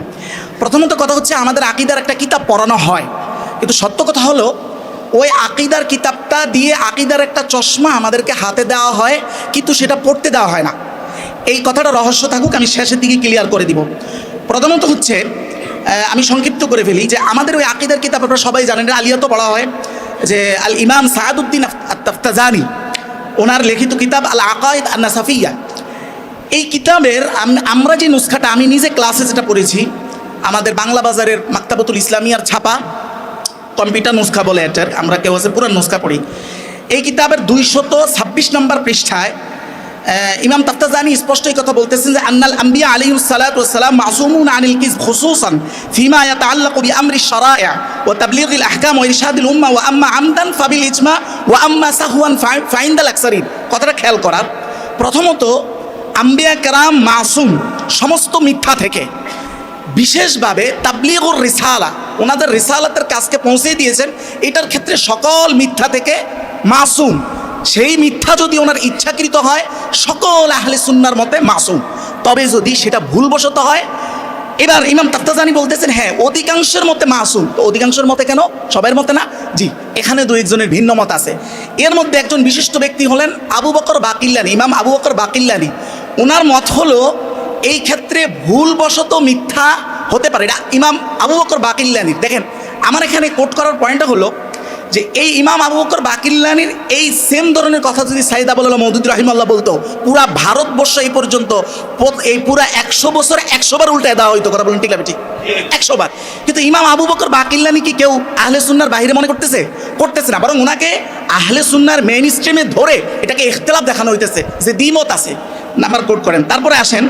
প্রথমত কথা হচ্ছে আমাদের আকীদার একটা কিতাব পড়ানো হয়, কিন্তু সত্য কথা হলো ওই আকীদার কিতাবটা দিয়ে আকীদার একটা চশমা আমাদেরকে হাতে দেওয়া হয়, কিন্তু সেটা পড়তে দেওয়া হয় না। এই কথাটা রহস্য থাকুক, আমি শেষের দিকে ক্লিয়ার করে দিব। প্রথমত হচ্ছে আমি সংক্ষিপ্ত করে ফেলি যে আমাদের ওই আকীদার কিতাব আপনারা সবাই জানেন, আলিয়া তো পড়া হয়, যে আল ইমাম সাআদউদ্দিন আত-তাফতাজানি ওনার লিখিত কিতাব আল আকায়েদ আন-নাসাফিয়া। এই কিতাবের আমরা যে নুসখাটা আমি নিজে ক্লাসে যেটা পড়েছি, আমাদের বাংলা বাজারের মাকতাবাতুল ইসলামিয়ার ছাপা কম্পিউটার নুসখা বলে এটার, আমরা কেউ আছে পুরান নুসখা পড়ি। এই কিতাবের 226 নম্বর পৃষ্ঠায় ইমাম তাফতাজানি স্পষ্টই কথা বলতেছেন যে আন্নাল আম্বিয়া আলাইহিস সালাতু ওয়াস সালাম মাসুমুন আনিল কিযব খুসুসান ফিমা ইয়াতাআল্লাকু বিআমরি শারাইআ ওয়া তাবলীগিল আহকাম ওয়া ইরশাদিল উম্মাহ ওয়া আম্মা আমদান ফাবিল ইজমা ওয়া আম্মা সাহওয়ান ফাইন্দাল আকসারিন। কথাটা খেয়াল করার, প্রথমত আম্বিয়া কেরাম মাসুম সমস্ত মিথ্যা থেকে, বিশেষভাবে তাবলীগুর রিসালা, ওনাদের রিসালাতের কাজকে পৌঁছে দিয়েছেন, এটার ক্ষেত্রে সকল মিথ্যা থেকে মাসুম। সেই মিথ্যা যদি ওনার ইচ্ছাকৃত হয় সকল আহলে সুন্নাহর মতে মাসুম, তবে যদি সেটা ভুলবশত হয়, এবার ইমাম তাফতাজানি বলতেছেন হ্যাঁ অধিকাংশের মতে মাসুম। তো অধিকাংশের মতে কেন, সবার মতে না? জি, এখানে 2-1 ভিন্ন মত আছে। এর মধ্যে একজন বিশিষ্ট ব্যক্তি হলেন আবু বকর বাকিল্লানি, ইমাম আবু বকর বাকিল্লানি। ওনার মত হলো এই ক্ষেত্রে ভুলবশত মিথ্যা হতে পারে, এটা ইমাম আবু বকর বাকিল্লানি। দেখেন আমার এখানে কোট করার পয়েন্টটা হলো যে এই ইমাম আবু বকর বাকিল্লানির এই সেম ধরনের কথা যদি সাইদ আবুল মওদুদি রাহিমাহুল্লাহ বলতো, পুরা ভারতবর্ষ এই পর্যন্ত এই পুরা 100 বছর 100 বার উল্টায় দেওয়া হইতো। কথা বলেন ঠিক না ঠিক? 100 বার। কিন্তু ইমাম আবু বকর বাকিল্লানি কি কেউ আহলে সুন্নাহর বাইরে মনে করতেছে না, বরং ওনাকে আহলে সুন্নাহর মেইন স্ট্রিমে ধরে এটাকে ইখতিলাফ দেখানো হইতেছে যে দ্বিমত আছে। নাম্বার কোট করেন। তারপরে আসেন,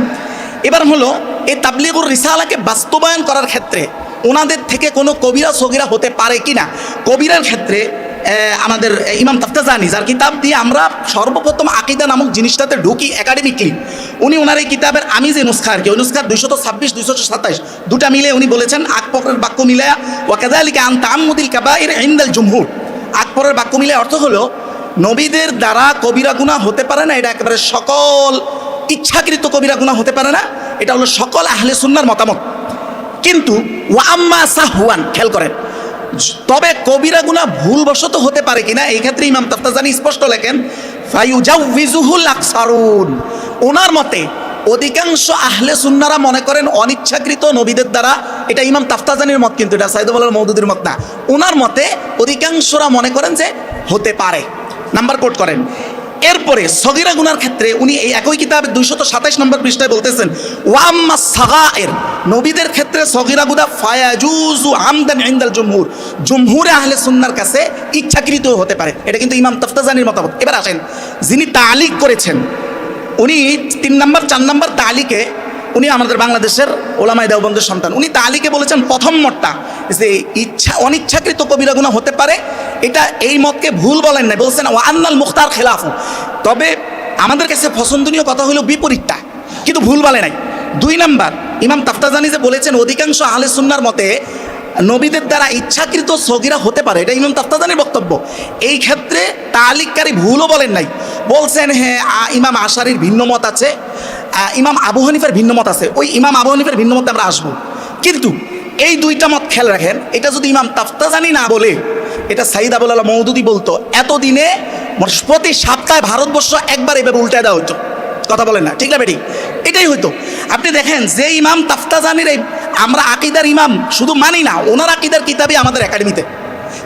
এবার হলো এই তাবলীগুর রিসালাকে বাস্তবায়ন করার ক্ষেত্রে ওনাদের থেকে কোনো কবিরা সগিরা হতে পারে কি না। কবিরার ক্ষেত্রে আমাদের ইমাম তাফতাজানি, যার কিতাব দিয়ে আমরা সর্বপ্রথম আকীদা নামক জিনিসটাতে ঢুকি একাডেমিকলি, উনি ওনার এই কিতাবের আমি যে নুসখা আর কি, ওই নুসখার 226 227 দুটা মিলে উনি বলেছেন আকবরের বাক্য মিলায়া ওয়া কাযালিকা আন তাআম্মুদিল কাবাইর ইনদাল জুমহুর। আকবরের বাক্য মিলে অর্থ হলো নবীদের দ্বারা কবিরা গুনাহ হতে পারে না, এটা একেবারে সকল ইচ্ছাকৃত কবিরা গুনাহ হতে পারে না, এটা হলো সকল আহলে সুন্নাহর মতামত। কিন্তু ওয়া আম্মা সাহওয়ান, খেয়াল করেন, তবে কবিরা গুনাহ ভুলবশত হতে পারে কিনা, এই ক্ষেত্রে ইমাম তাফতাজানি স্পষ্ট লেখেন ফায়ুজাউযুহুল আকসারুন। ওনার মতে অধিকাংশ আহলে সুন্নাহরা মনে করেন অনিচ্ছাকৃত নবীদের দ্বারা, এটা ইমাম তাফতাজানির মত, কিন্তু এটা সাইদ আবুল মওদুদির মত না। ওনার মতে অধিকাংশরা মনে করেন যে হতে পারে। নাম্বার কোট করেন। এরপরে সগীরা গুনার ক্ষেত্রে উনি এই একই কিতাবের 227 নম্বর পৃষ্ঠায় বলতেছেন ওয়াম্মা সাগায়ের, নবীদের ক্ষেত্রে সগীরা গুনাহ ফায়াজুজু আমদান ইনদাল জুমহুর, জুমহুরে আহলে সুন্নাহর কাছে ইচ্ছাকৃত হতে পারে। এটা কিন্তু ইমাম তাফতাজানির মতামত। এবার আসেন, যিনি তালিক করেছেন উনি 3 নম্বর 4 নম্বর তালিকে, উনি আমাদের বাংলাদেশের ওলামায়ে দেওবন্দের সন্তান, উনি তালিকে বলেছেন প্রথম মতটা যে অনিচ্ছাকৃত কবিরা গুনাহ হতে পারে, এটা এই মতকে ভুল বলেন না, বলছেন ওয়া আন্নাল মুখতার খেলাফু। তবে আমাদের কাছে পছন্দনীয় কথা হলো বিপরীতটা, কিন্তু ভুল বলে নাই। 2 নম্বর ইমাম তাফতাজানি যে বলেছেন অধিকাংশ আহলে সুন্নাহর মতে নবীদের দ্বারা ইচ্ছাকৃত সগীরা হতে পারে, এটা ইমাম তাফতাজানির বক্তব্য। এই ক্ষেত্রে তালিককারী ভুলও বলেন নাই, বলছেন হ্যাঁ ইমাম আশারির ভিন্ন মত আছে, ইমাম আবু হানিফার ভিন্ন মত আছে, ওই ইমাম আবু হানিফার ভিন্ন মতে আমরা আসবো। কিন্তু এই 2টা মত খেয়াল রাখেন, এটা যদি ইমাম তাফতাজানি না বলে, এটা সাইদ আবুল মওদুদি বলতো, এতদিনে প্রতি সপ্তাহে ভারতবর্ষ একবার এভাবে উল্টায় দেওয়া হতো। কথা বলেন না ঠিক না বেটি? এটাই হইতো। আপনি দেখেন যে ইমাম তাফতাজানির এই আমরা আকীদার ইমাম শুধু মানি না, ওনার আকীদার কিতাবই আমাদের একাডেমিতে,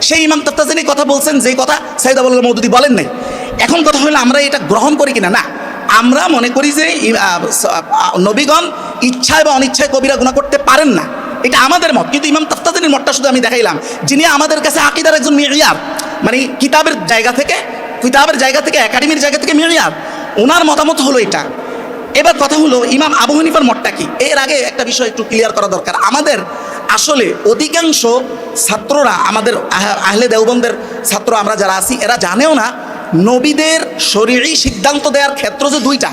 সেই ইমাম তাফতাজানি কথা বলছেন যে কথা সাইদ আবুল মওদুদি বলেন নাই। এখন কথা হলো আমরা এটা গ্রহণ করি কিনা, না আমরা মনে করি যে নবীগণ ইচ্ছায় বা অনিচ্ছায় কবিরা গুনাহ করতে পারেন না, এটা আমাদের মত। কিন্তু ইমাম তাফতাজানির মতটা শুধু আমি দেখাইলাম, যিনি আমাদের কাছে আকীদার একজন মিয়ার, মানে কিতাবের জায়গা থেকে একাডেমির জায়গা থেকে মিয়ার, ওনার মতামত হলো এটা। এবার কথা হলো ইমাম আবু হানিফার মতটা কি। এর আগে একটা বিষয় একটু ক্লিয়ার করা দরকার। আমাদের আসলে অধিকাংশ ছাত্ররা, আমাদের আহলে দেওবন্দের ছাত্র আমরা যারা আছি, এরা জানেও না নবীদের শরীয়ী সিদ্ধান্ত দেওয়ার ক্ষেত্র যে দুইটা,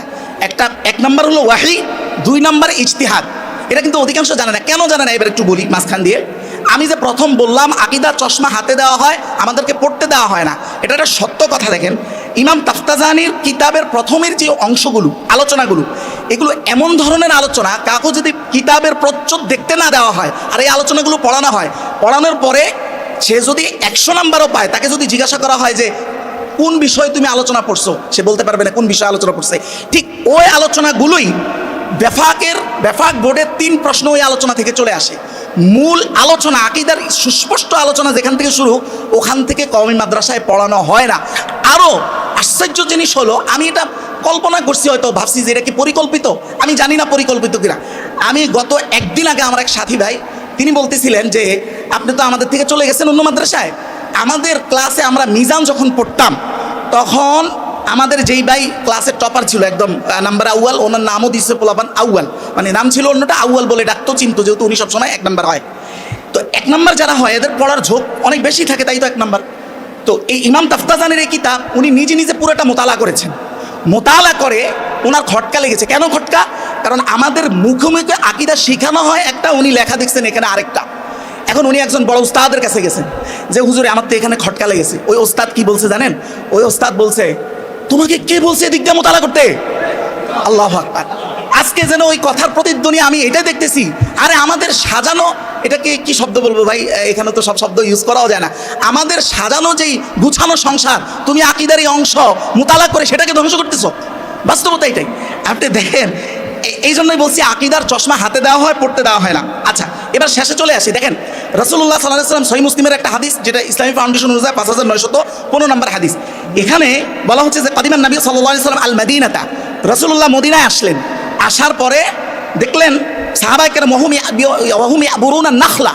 এক নম্বর হলো ওয়াহি, 2 নম্বর ইজতিহাদ। এটা কিন্তু অধিকাংশ জানে না। কেন জানে না এবার একটু বলি মাঝখান দিয়ে। আমি যে প্রথম বললাম আকিদার চশমা হাতে দেওয়া হয়, আমাদেরকে পড়তে দেওয়া হয় না, এটা একটা সত্য কথা। দেখেন ইমাম তাফতাজানির কিতাবের প্রথমের যে অংশগুলো, আলোচনাগুলো, এগুলো এমন ধরনের আলোচনা, কাউকে যদি কিতাবের প্রচ্ছদ দেখতে না দেওয়া হয় আর এই আলোচনাগুলো পড়ানো হয়, পড়ানোর পরে সে যদি 100 নাম্বারও পায়, তাকে যদি জিজ্ঞাসা করা হয় যে কোন বিষয়ে তুমি আলোচনা পড়ছো, সে বলতে পারবে না কোন বিষয়ে আলোচনা পড়ছে। ঠিক ওই আলোচনাগুলোই বেফাক বোর্ডের 3 প্রশ্ন ওই আলোচনা থেকে চলে আসে। মূল আলোচনা, আকীদার সুস্পষ্ট আলোচনা যেখান থেকে শুরু, ওখান থেকে কওমি মাদ্রাসায় পড়ানো হয় না। আরও আশ্চর্য জিনিস হলো, আমি এটা কল্পনা করছি, হয়তো ভাবছি যে এটা কি পরিকল্পিত, আমি জানি না পরিকল্পিত কিনা। আমি গত একদিন আগে আমার এক সাথী ভাই, তিনি বলতেছিলেন যে আপনি তো আমাদের থেকে চলে গেছেন অন্য মাদ্রাসায়। আমাদের ক্লাসে আমরা মিজান যখন পড়তাম, তখন আমাদের যেই ভাই ক্লাসের টপার ছিল, একদম নাম্বার আউয়াল, ওনার নামও দিচ্ছে পোলাপান আউয়াল, মানে নাম ছিল অন্যটা, আউয়াল বলে ডাকতো, চিনতো, যেহেতু উনি সবসময় 1 নাম্বার হয়। তো 1 নাম্বার যারা হয় এদের পড়ার ঝোঁক অনেক বেশি থাকে, তাই তো 1 নাম্বার। তো এই ইমাম তাফতাজানির এই কিতাব উনি নিজে পুরোটা মোতালা করেছেন। মোতালা করে ওনার খটকা লেগেছে। কেন খটকা? কারণ আমাদের মুখে মুখে আকীদা শেখানো হয় একটা, উনি লেখা দেখছেন এখানে আরেকটা। এখন উনি একজন বড় উস্তাদের কাছে গেছেন যে হুজুরে আমার তো এখানে খটকা লেগেছে। ওই ওস্তাদ কি বলছে জানেন? ওই ওস্তাদ বলছে, তোমাকে কে বলছে এদিক দিয়ে মোতালা করতে? আল্লাহু আকবার। আজকে যেন ওই কথার প্রতিধ্বনি আমি এটাই দেখতেছি। আরে আমাদের সাজানো, এটাকে কি শব্দ বলবো ভাই, এখানে তো সব শব্দ ইউজ করাও যায় না। আমাদের সাজানো যেই গুছানো সংসার, তুমি আকীদার এই অংশ মোতালা করে সেটাকে ধ্বংস করতেছো। বাস্তবতা এটাই। আপনি দেখেন, এই জন্যই বলছি আকীদার চশমা হাতে দেওয়া হয়, পড়তে দেওয়া হয় না। আচ্ছা, এবার শেষে চলে আসি। দেখেন রাসূলুল্লাহ সাল্লাল্লাহু আলাইহি ওয়াসাল্লাম সহিহ মুসলিমের একটা হাদিস, যেটা ইসলামী ফাউন্ডেশন অনুযায়ী 5915 নম্বর হাদিস। এখানে বলা হচ্ছে যে কাদিমান নবী সাল্লাল্লাহু আলাইহি ওয়াসাল্লাম আল মাদিনাতা, রাসূলুল্লাহ মদিনায় আসলেন। আসার পরে দেখলেন সাহাবায়ে কেরাম ওয়াহুম ইয়াবুরুনা নাখলা,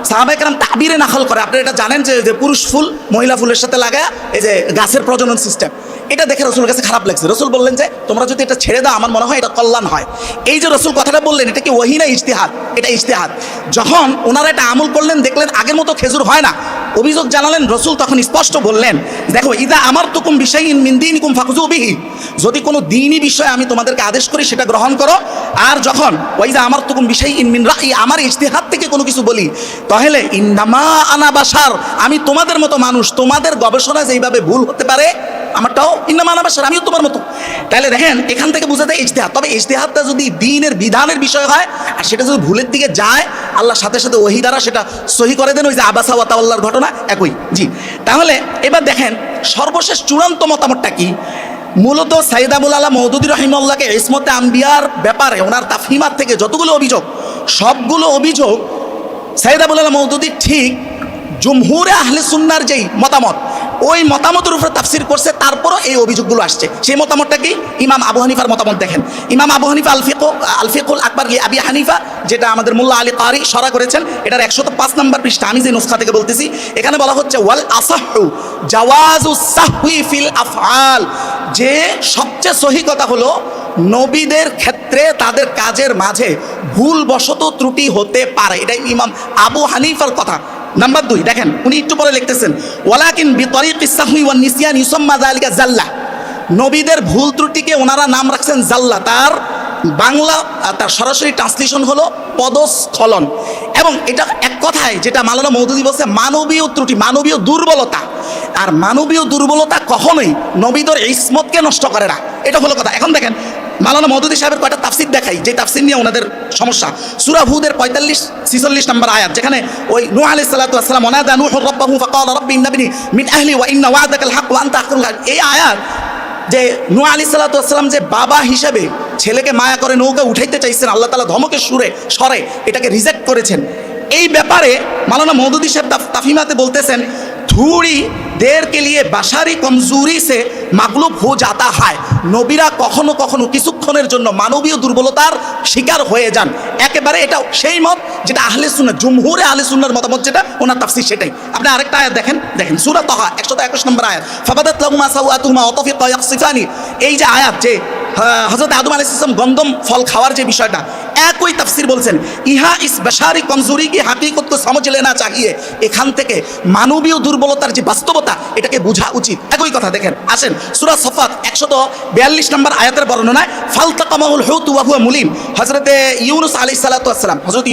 সাহাবায়ে কেরাম তাবিরে নাখল করে। আপনারা এটা জানেন যে পুরুষ ফুল মহিলা ফুলের সাথে লাগায় এই যে গাছের প্রজনন সিস্টেম, এটা দেখে রসুলের কাছে খারাপ লাগছে। রসুল বললেন যে তোমরা যদি এটা ছেড়ে দাও, আমার মনে হয় এটা কল্যাণ হয়। এই যে রসুল কথাটা বললেন, এটা কি ওয়াহি না ইজতিহাদ? এটা ইজতিহাদ। যখন ওনারা এটা আমল করলেন, দেখলেন আগের মতো খেজুর হয় না, অভিযোগ জানালেন। রসুল তখন স্পষ্ট বললেন, দেখো ইদা আমারতুকুম বিশাইইন মিন দীনিকুম ফাখযু বিহি, যদি কোনো দ্বীনি বিষয়ে আমি তোমাদেরকে আদেশ করি সেটা গ্রহণ করো। আর যখন ওয়াইদা আমারতুকুম বিশাইইন মিন রাই, আমার ইজতিহাদ থেকে কোনো কিছু বলি, তাহলে ইন্নামা আনা বাশার, আমি তোমাদের মতো মানুষ, তোমাদের গবেষণা যেইভাবে ভুল হতে পারে আমারটাও ইন্নামা আনা বাশার, আমিও তোমার মতো। তাহলে দেখেন এখান থেকে বোঝা যায় ইজতিহাদ। তবে ইজতিহাদটা যদি দ্বীনের বিধানের বিষয় হয় আর সেটা যদি ভুলের দিকে যায়, আল্লাহ সাথে সাথে ওহী দ্বারা সেটা সহি করে দেন। ওই যে আবাসা ওয়া তাওয়াল্লার ঘটনা একই। জি, তাহলে এবার দেখেন সর্বশেষ চূড়ান্ত মতামতটা কি। মূলত সাইয়্যিদ আবুল আলা মওদুদী রাহিমাহুল্লাহকে ইসমতে আম্বিয়ার ব্যাপারে ওনার তাফহিমাত থেকে যতগুলো অভিযোগ, সবগুলো অভিযোগ সাইয়্যিদ আবুল আলা মওদুদী ঠিক জুমহুরে আহলে সুন্নাহর যেই মতামত, ওই মতামতের উপরে তাফসির করছে, তারপরও এই অভিযোগগুলো আসছে। সেই মতামতটা কি? ইমাম আবু হানিফার মতামত দেখেন। ইমাম আবু হানিফা আল ফিকুল আকবার আবি হানিফা, যেটা আমাদের মোল্লা আলী কারি সরা করেছেন, এটার 105 নম্বর পৃষ্ঠা, আমি যে নুসখা থেকে বলতেছি, এখানে বলা হচ্ছে ওয়াল আসাহু জাওয়াজুস সাহউই ফিল আফআল, যে সবচেয়ে সহি কথা হলো নবীদের ক্ষেত্রে তাদের কাজের মাঝে ভুলবশত ত্রুটি হতে পারে। এটাই ইমাম আবু হানিফার কথা। নাম্বার 2 দেখেন, উনি একটু পরে লিখতেছেন ওয়ালাকিন বিতরিকিস সাহউই ওয়ান নিসিয়ান ইউসাম্মা যালিকা জাল্লা, নবীদের ভুল ত্রুটিকে ওনারা নাম রাখছেন জাল্লা। তার বাংলা, তার সরাসরি ট্রান্সলেশন হলো পদস্খলন। এবং এটা এক কথায় যেটা মাওলানা মওদুদী বলছে, মানবীয় ত্রুটি, মানবীয় দুর্বলতা। আর মানবীয় দুর্বলতা কখনোই নবীদের ইসমতকে নষ্ট করে না, এটা হলো কথা। এখন দেখেন মাওলানা মওদুদী সাহেবের কয়টা তাফসির দেখাই, যে তাফসির নিয়ে ওনাদের সমস্যা। সূরা হুদের 45-46 নম্বর আয়াত, যেখানে ওই নূহ আলাইহিস সালাতু ওয়াস সালাম ওয়ানাদা নূহু রাব্বাহু ফাকালা রাব্বি ইন্নাবনি মিন আহলি ওয়া ইন্না ওয়া'দাকাল হক ওয়া আনতা আহকামুল হাকিম। এই আয়াত যে নূহ আলাইহিস সালাতু ওয়াস সালাম যে বাবা হিসেবে ছেলেকে মায়া করে নৌকা উঠাইতে চাইছেন, আল্লাহ তাআলা ধমকের স্বরে এটাকে রিজেক্ট করেছেন। এই ব্যাপারে মাওলানা মওদুদী সাহেব তাফহিমাতে বলতেছেন, থুড়ি देर के लिए बशारी कमजोरी से मागलूब हो जाता है নবীরা কখনো কখনো কিছুক্ষণের জন্য মানবীয় দুর্বলতার শিকার হয়ে যান একেবারে এটা সেই মত যেটা আহলে সুন্নাহ জমহুরে আহলে সুন্নাহর মতামত যেটা ওনার তাফসীর সেটাই আপনি আরেকটা আয়াত দেখেন সূরা তাহা 121 নম্বর আয়াত ফাবাদাত লাহুমা সাওয়াতুহুমা ওয়া তাফিকা ইয়াকসিফানি এই যে আয়াত যে হযরত আদম আলাইহিস সালাম গন্ধম ফল খাওয়ার যে বিষয়টা একই তাফসীর বলছেন ইহা ইস বশারি কমজোরি কি হাকিকত কো সমঝ লেনা চাহিয়ে এখান থেকে মানবীয় দুর্বলতার যে বাস্তবতা এটাকে বোঝা উচিত একই কথা দেখেন আসেন সূরা সফাত 142 নম্বর আয়াতের বর্ণনায় ফালতাকামাহুল হুত ওয়া হুয়া মুলিম হযরতে ইউনুস আলাইহিস সালাতু ওয়াস সালাম হযরত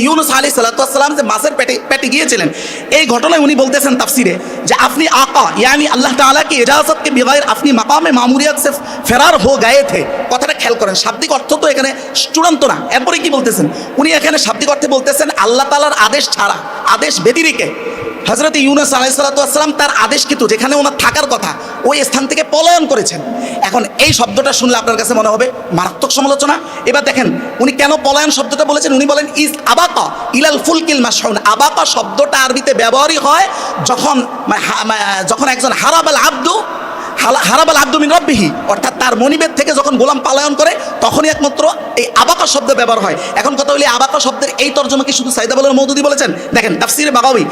ইউনুস আলাইহিস সালাতু ওয়াস সালাম যে মাছের পেটে গিয়েছিলেন এই ঘটনায় উনি বলতেছেন তাফসীরে যে আপনি আকা यानी আল্লাহ তাআলা কি ইজাজত কে বিগাইর আপনি মাকামে মামুরিয়াত সে ফেরার হো গয়ে থে কথাটা খেয়াল করেন শাব্দিক অর্থ তো এখানে চূড়ান্ত না এরপরে কি বলতেছেন উনি এখানে শাব্দিক অর্থে বলতেছেন আল্লাহ তাআলার আদেশ ছাড়া আদেশ ব্যতিরেকে হযরত ইউনুস আলাইহিস সালাতু ওয়াস সালাম তার আদেশকৃত যেখানে ওনার থাকার কথা ওই স্থান থেকে পলায়ন করেছেন এখন এই শব্দটা শুনলে আপনার কাছে মনে হবে মারাত্মক সমালোচনা এবার দেখেন উনি কেন পলায়ন শব্দটা বলেছেন উনি বলেন ইজ আবাকা ইলাল ফুলকিল মাশহুন আবাকা শব্দটা আরবিতে ব্যবহারই হয় যখন একজন হারাবাল আব্দু মিন রাব্বিহি অর্থাৎ তার মনিবের থেকে যখন গোলাম পালায়ন করে তখনই একমাত্র এই আবাকা শব্দ ব্যবহার হয় এখন কথা হলো আবাকা শব্দের এই তর্জমা কি শুধু সাইদ আবুল মওদুদি বলেছেন দেখেন তাফসীরে বাগাওয়ী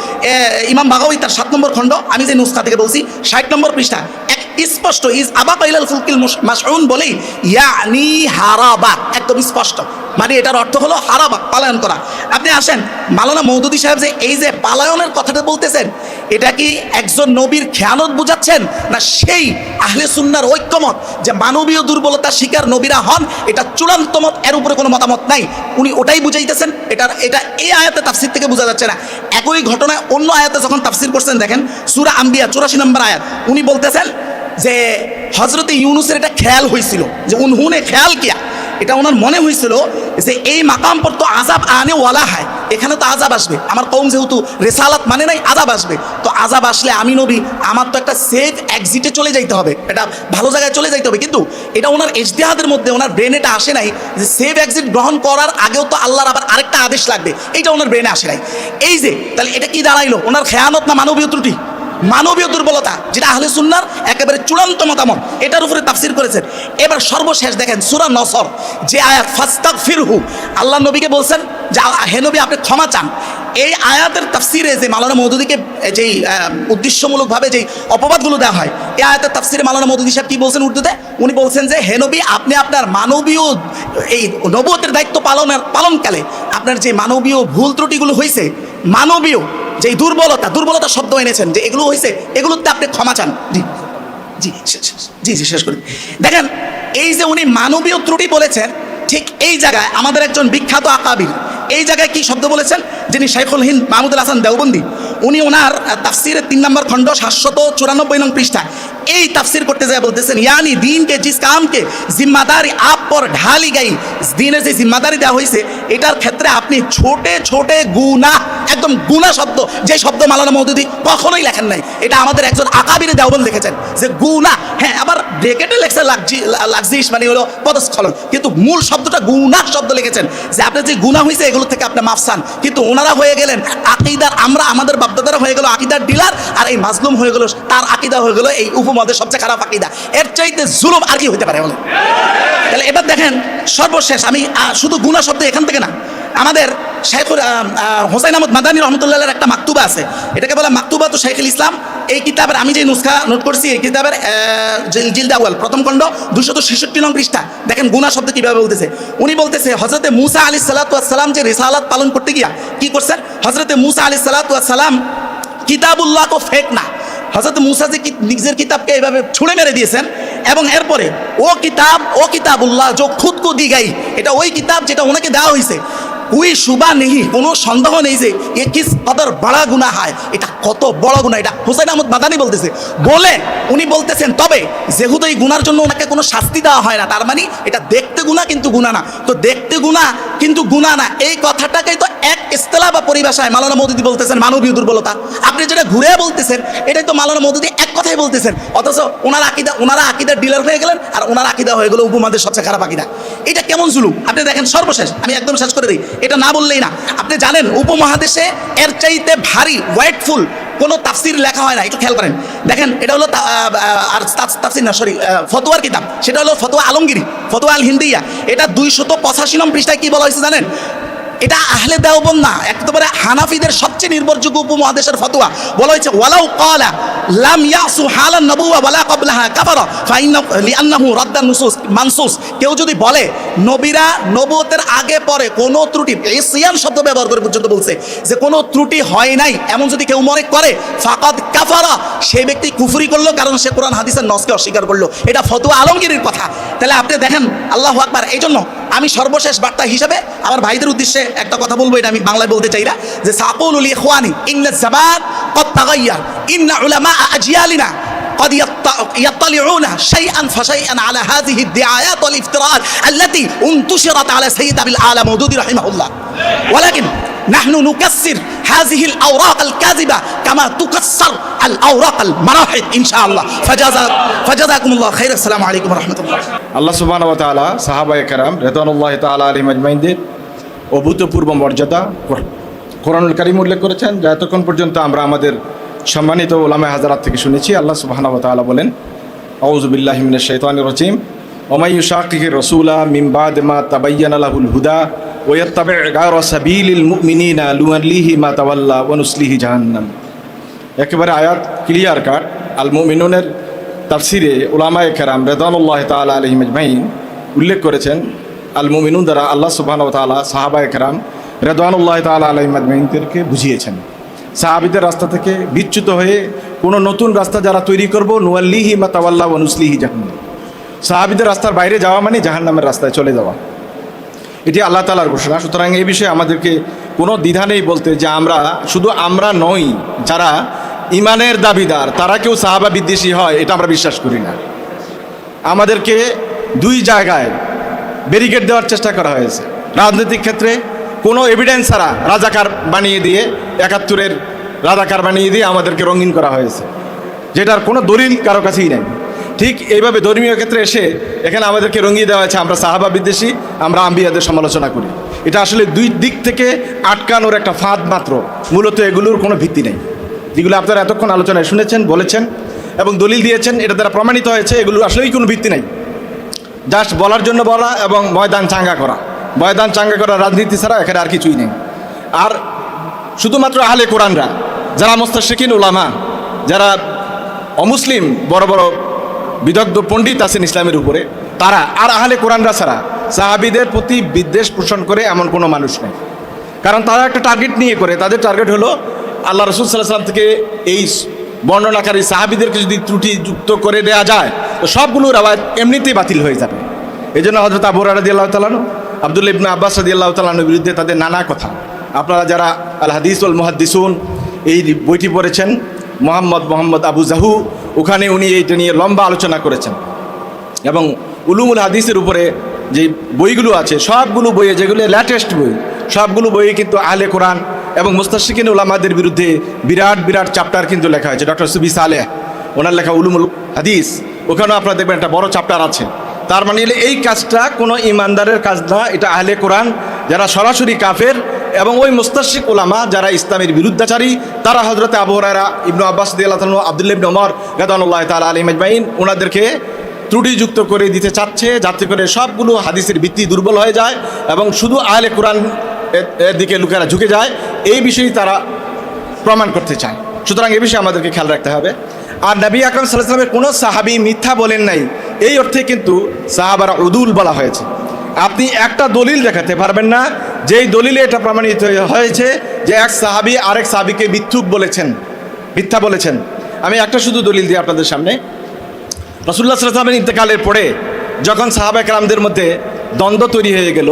ইমাম বাগাওয়ী তার 7 নম্বর খণ্ড আমি যে নুসখা থেকে বলছি 60 নম্বর পৃষ্ঠা এক স্পষ্ট ইজ আবাকা ইলাল ফুলকিল মাশহুন বলেই ইয়ানি হারাবা একদম স্পষ্ট মানে এটার অর্থ হলো হারাবা পালায়ন করা আপনি আসেন মাওলানা মওদুদি সাহেব যে এই যে পালায়নের কথাটা বলতেছেন এটা কি একজন নবীর খেয়ানত বুঝাচ্ছেন না সেই আহলে সুন্নাহর ঐক্যমত যে মানবীয় দুর্বলতার শিকার নবীরা হন এটা চূড়ান্ত মত এর উপরে কোনো মতামত নাই উনি ওটাই বুঝাইতেছেন এটা এই আয়াতে তাফসীর থেকে বোঝা যাচ্ছে না একই ঘটনায় অন্য আয়াতে যখন তাফসীর করছেন দেখেন সূরা আম্বিয়া 84 নম্বর আয়াত উনি বলতেছেন যে হযরতে ইউনুসের এটা খেয়াল হয়েছিল যে উনহুনে খেয়াল কিয়া এটা ওনার মনে হয়েছিল যে এই মাকাম পর তো আযাব আনে ওয়ালা হয় এখানে তো আযাব আসবে আমার কওম যেহেতু রিসালাত মানে নাই আযাব আসবে তো আযাব আসলে আমি নবী আমার তো একটা সেফ এক্সিটে চলে যাইতে হবে এটা ভালো জায়গায় চলে যাইতে হবে কিন্তু এটা ওনার ইজতিহাদের মধ্যে ওনার ব্রেনে এটা আসে নাই যে সেফ এক্সিট গ্রহণ করার আগেও তো আল্লাহর আবার আরেকটা আদেশ লাগবে এইটা ওনার ব্রেনে আসে নাই এই যে তাহলে এটা কি দাঁড়াইলো ওনার খেয়ানত না মানবীয় ত্রুটি মানবীয় দুর্বলতা যেটা আহলে সুন্নাহর একেবারে চূড়ান্ত মতামত এটার উপরে তাফসীর করেছেন এবার সর্বশেষ দেখেন সূরা নসর যে আয়াত ফাস্তাগফিরহু আল্লাহ নবীকে বলছেন যে হে নবী আপনি ক্ষমা চান এই আয়াতের তাফসীরে যে মাওলানা মওদুদিকে যেই উদ্দেশ্যমূলকভাবে যেই অপবাদগুলো দেওয়া হয় এই আয়াতের তাফসীরে মাওলানা মওদুদি সাহেব কি বলছেন উর্দুতে উনি বলছেন যে হে নবী আপনি আপনার মানবীয় এই নবুয়তের দায়িত্ব পালনকালে আপনার যে মানবীয় ভুল ত্রুটিগুলো হয়েছে মানবীয় যে দুর্বলতা শব্দ এনেছেন যে এগুলো হয়েছে এগুলোতে আপনি ক্ষমা চান জি শেষ করি দেখেন এই যে উনি মানবীয় ত্রুটি বলেছেন ঠিক এই জায়গায় আমাদের একজন বিখ্যাত আকাবির এই জায়গায় কি শব্দ বলেছেন যিনি শাইখুল হিন্দ মাহমুদুল হাসান দেওবন্দি উনি ওনার তাফসীরের 3 নম্বর খণ্ড 794 নং পৃষ্ঠা এই তাফসীর করতে যায় বলতেছেন यानी दीन के जिस काम के जिम्मेदारी आप पर ढाली गई দিনের যে জিম্মাদারি দেওয়া হয়েছে এটার ক্ষেত্রে আপনি ছোটে ছোটে গুনাহ একদম গুনাহ শব্দ যে শব্দ মাওলানা মওদুদি কখনোই লেখেন নাই এটা আমাদের একজন আকাবিরে দেওবন্দ লিখেছেন যে গুনাহ হ্যাঁ আবার ব্র্যাকেটে লেখছে লাগজিস মানে হলো পদস্খলন কিন্তু মূল শব্দটা গুনাহ শব্দ লিখেছেন যে আপনি যে গুনাহ হয়েছে এগুলো থেকে আপনি মাফ চান কিন্তু ওনারা হয়ে গেলেন আকীদার আমরা আমাদের বাপদাদারা হয়ে গেল আকীদার ডিলার আর এই মাজলুম হয়ে গেল তার আকীদা হয়ে গেল এই উপমহাদেশের সবচেয়ে খারাপ আকীদা এর চাইতে জুলুম আর কি হতে পারে বলে তাহলে এবার দেখেন সর্বশেষ আমি শুধু গুনাহ শব্দ এখান থেকে না আমাদের শাইখুল হোসাইন আহমদ মাদানী রহমতুল্লাহের একটা মাকতুবা আছে এটাকে বলে মাকতুবা তো শাইখুল ইসলাম এই কিতাবের আমি যে নুসখা নোট করছি এই কিতাবের জিলদ আউয়াল প্রথম খণ্ড 266 নং পৃষ্ঠা দেখেন গুনাহ শব্দ কিভাবে বলতেছে উনি বলতেছে হযরতে মূসা আলাইহিস সালাতু ওয়াস সালাম যে রিসালাত পালন করতে গিয়া কি করছেন হযরতে মূসা আলাইহিস সালাতু ওয়াস সালাম কিতাবুল্লাহ কো ফেক না হযরত মূসা যে নিজের কিতাবকে এইভাবে ছুঁড়ে মেরে দিয়েছেন এবং এরপরে ও কিতাবুল্লাহ जो खुद को दी गई এটা ওই কিতাব যেটা ওনাকে দেওয়া হয়েছে कोई शुबा नहीं কোনো সন্দেহ নেই যে এ কিস কদর বড় গুনাহ হয় এটা কত বড় গুনাহ এটা হোসেন আহমদ মাদানী বলতেছে বলে উনি বলতেছেন তবে যেহেতু এই গুনার জন্য ওনাকে কোনো শাস্তি দেওয়া হয় না তার মানে এটা দেখতে গুনাহ কিন্তু গুনাহ না তো দেখতে গুনাহ কিন্তু গুনাহ না এই কথাটাকেই তো এক ইসতিলাহ বা পরিভাষায় মাওলানা মওদুদি বলতেছেন মানবীয় দুর্বলতা আপনি যেটা ঘুরে বলতেছেন এটাই তো মাওলানা মওদুদি এক কথাই বলতেছেন অথচ ওনারা আকীদার ডিলার হয়ে গেলেন আর ওনার আকীদা হয়ে গেল উপমহাদেশের সবচেয়ে খারাপ আকীদা এটা কেমন জুলুম আপনি দেখেন সর্বশেষ আমি একদম শেষ করে দিই এটা না বললেই না আপনি জানেন উপমহাদেশে এর চাইতে ভারী ওয়েটফুল কোনো তাফসির লেখা হয় না, একটু খেয়াল করেন। দেখেন এটা হলো আর তাফসির না, সরি, ফতোয়ার কিতাব, সেটা হলো ফতোয়া আলমগিরি, ফতোয়া আল হিন্দিয়া। এটা 285 নং পৃষ্ঠায় কি বলা হয়েছে জানেন? এটা আহলে দেওবন্দ না, একেবারে হানাফিদের সবচেয়ে নির্ভরযোগ্য উপমহাদেশের ফতোয়া। বলা হয়েছে ওয়ালাউ ক্বালা লাম ইয়াসু হালান নবুওয়া ওয়ালা ক্বাবলাহা কাফারা ফাইন্না লিআন্নাহু রাদ্দান নুসুস মানসুস। কেউ যদি বলে নবীরা নবুয়তের আগে পরে কোনো ত্রুটি, এই সিয়ান শব্দ ব্যবহার করে পর্যন্ত বলছে যে কোনো ত্রুটি হয় নাই, এমন যদি কেউ মনে করে ফাকাদ কাফারা, সেই ব্যক্তি কুফরি করলো, কারণ সে কোরআন হাদিসের নসকে অস্বীকার করলো। এটা ফতোয়া আলমগীরের কথা। তাহলে আপনি দেখেন, আল্লাহু আকবার। এই জন্য আমি সর্বশেষ বার্তা হিসেবে আমার ভাইদের উদ্দেশ্যে একটা কথা বলবো, এটা আমি বাংলায় বলতে চাই না, যে সাকুলুল ইখওয়ানি ইন্না জামান কদ তাগায়্যার ইন্না উলামা আজয়ালিনা قد يطلعون شيئا فشيئا على هذه الدعايات والافتراءات التي انتشرت على سيد أبي العالى مودودي رحمه الله، ولكن نحن نكسر هذه الأوراق الكاذبة كما تكسر الأوراق المراحل إن شاء الله. فجزاكم الله خير. السلام عليكم ورحمة الله. আল্লাহ সুবহানাহু ওয়া তাআলা সাহাবায়ে কেরাম রিদওয়ানুল্লাহি তাআলা আলাইহিম আজমাইনদের অভূতপূর্ব মর্যাদা কোরআনুল কারীম উল্লেখ করেছেন, যা এতক্ষণ পর্যন্ত আমরা আমাদের সম্মানিত উলামায়ে হাজারাত থেকে শুনেছি। আল্লাহ সুবহানাহু ওয়া তাআলা বলেন, আউযু বিল্লাহি মিনাশ শাইতানির রাজিম, ওয়া মান ইউশাকিকির রাসূলা মিন বাদি মা তাবায়্যানা লাহুল হুদা ওয়া ইয়াত্তাবি' গায়রা সাবিলিল মুমিনিনা নুওয়াল্লিহি মা তাওয়াল্লা ওয়া নুসলিহি জাহান্নাম। একেবারে আয়াত ক্লিয়ার কাট। আল মুমিনুনের তাফসিরে উলামায়ে কেরাম রিদওয়ানুল্লাহি তাআলা আলাইহিম আজমাইন উল্লেখ করেছেন, আল মুমিনুন দ্বারা আল্লাহ সুবহানাহু ওয়া তাআলা সাহাবায়ে কেরাম রিদওয়ানুল্লাহি তাআলা আলাইহিম আজমাইনদেরকে বুঝিয়েছেন, সাহাবীদের রাস্তা থেকে বিচ্যুত হয়ে কোনো নতুন রাস্তা যারা তৈরি করবো, নুওয়াল্লিহি মা তাওয়াল্লা ওয়া নুসলিহি জাহান্নাম। সাহাবীদের রাস্তার বাইরে যাওয়া মানে জাহান্নামের রাস্তায় চলে যাওয়া, এটি আল্লাহ তাআলার ঘোষণা। সুতরাং এই বিষয়ে আমাদেরকে কোনো দ্বিধা নেই বলতে যে আমরা নই, যারা ইমানের দাবিদার তারা কেউ সাহাবা বিদ্বেষী হয়, এটা আমরা বিশ্বাস করি না। আমাদেরকে দুই জায়গায় ব্যারিকেড দেওয়ার চেষ্টা করা হয়েছে। রাজনৈতিক ক্ষেত্রে কোনো এভিডেন্স ছাড়া রাজাকার বানিয়ে দিয়ে, ৭১-এর রাজাকার বানিয়ে দিয়ে আমাদেরকে রঙিন করা হয়েছে, যেটার কোনো দলিল কারো কাছেই নেই। ঠিক এইভাবে ধর্মীয় ক্ষেত্রে এসে এখানে আমাদেরকে রঙিয়ে দেওয়া হয়েছে আমরা সাহাবা বিদ্বেষী, আমরা আম্বিয়াদের সমালোচনা করি। এটা আসলে দুই দিক থেকে আটকানোর একটা ফাঁদ মাত্র, মূলত এগুলোর কোনো ভিত্তি নেই। যেগুলো আপনারা এতক্ষণ আলোচনায় শুনেছেন, বলেছেন এবং দলিল দিয়েছেন, এটা দ্বারা প্রমাণিত হয়েছে এগুলোর আসলেই কোনো ভিত্তি নেই। জাস্ট বলার জন্য বলা এবং ময়দান চাঙ্গা করা রাজনীতি ছাড়া এখানে আর কিছুই নেই। আর শুধুমাত্র আহলে কোরআনরা, যারা মুস্তাশরিকিন উলামা, যারা অমুসলিম বড় বড় বিদগ্ধ পণ্ডিত আছেন ইসলামের উপরে, তারা আর আহলে কোরআনরা ছাড়া সাহাবীদের প্রতি বিদ্বেষ পোষণ করে এমন কোনো মানুষ নেই। কারণ তারা একটা টার্গেট নিয়ে করে, তাদের টার্গেট হলো আল্লাহ রাসূল সাল্লাল্লাহু আলাইহি ওয়াসাল্লাম থেকে এই বর্ণনাকারী সাহাবীদেরকে যদি ত্রুটি যুক্ত করে দেওয়া যায় তো সবগুলো রাওয়ায়াত এমনিতেই বাতিল হয়ে যাবে। এই জন্য হযরত আবু হুরায়রা রাদিয়াল্লাহু তাআলা, আব্দুল্লাহ ইবনে আব্বাস রাদিয়াল্লাহু তাআলার বিরুদ্ধে তাদের নানা কথা, আপনারা যারা আল হাদিস ওয়াল মুহাদ্দিসুন এই বইটি পড়েছেন, মোহাম্মদ আবু জাহু, ওখানে উনি এইটা নিয়ে লম্বা আলোচনা করেছেন। এবং উলুমুল হাদিসের উপরে যে বইগুলো আছে, সবগুলো বইয়ে, যেগুলো লেটেস্ট বই, সবগুলো বইয়ে কিন্তু আহলে কোরআন এবং মুস্তাশরিকিন উলামাদের বিরুদ্ধে বিরাট বিরাট চ্যাপ্টার কিন্তু লেখা হয়েছে। ডক্টর সুবি সালেহ ওনার লেখা উলুমুল হাদিস, ওখানেও আপনারা দেখবেন একটা বড় চ্যাপ্টার আছে। তার মানে এই কাজটা কোনো ইমানদারের কাজ না, এটা আহলে কোরআন যারা সরাসরি কাফের এবং ওই মুস্তাশরিক উলামা যারা ইসলামের বিরুদ্ধাচারী, তারা হযরত আবু হুরায়রা, ইবনে আব্বাস রাদিয়াল্লাহু তাআলা, আব্দুল্লাহ ইবনে ওমর রাদিয়াল্লাহু তাআলা আলাইহিম আজমাইন ওনাদেরকে ত্রুটিযুক্ত করে দিতে চাচ্ছে, যাতে করে সবগুলো হাদিসের ভিত্তি দুর্বল হয়ে যায় এবং শুধু আহলে কোরআন এর দিকে লোকেরা ঝুঁকে যায়, এই বিষয়েই তারা প্রমাণ করতে চায়। সুতরাং এই বিষয়ে আমাদেরকে খেয়াল রাখতে হবে। আর নবী আকরাম সাল্লাল্লাহু আলাইহি ওয়াসাল্লামের কোনো সাহাবী মিথ্যা বলেন নাই, এই অর্থে কিন্তু সাহাবারা উদুল বলা হয়েছে। আপনি একটা দলিল দেখাতে পারবেন না যেই দলিলে এটা প্রমাণিত হয়েছে যে এক সাহাবী আরেক সাহাবীকে মিথ্যা বলেছেন। আমি একটা শুধু দলিল দিই আপনাদের সামনে। রাসূলুল্লাহ সাল্লাল্লাহু আলাইহি ওয়াসাল্লামের ইন্তেকালের পরে যখন সাহাবা কেরামদের মধ্যে দ্বন্দ্ব তৈরি হয়ে গেল,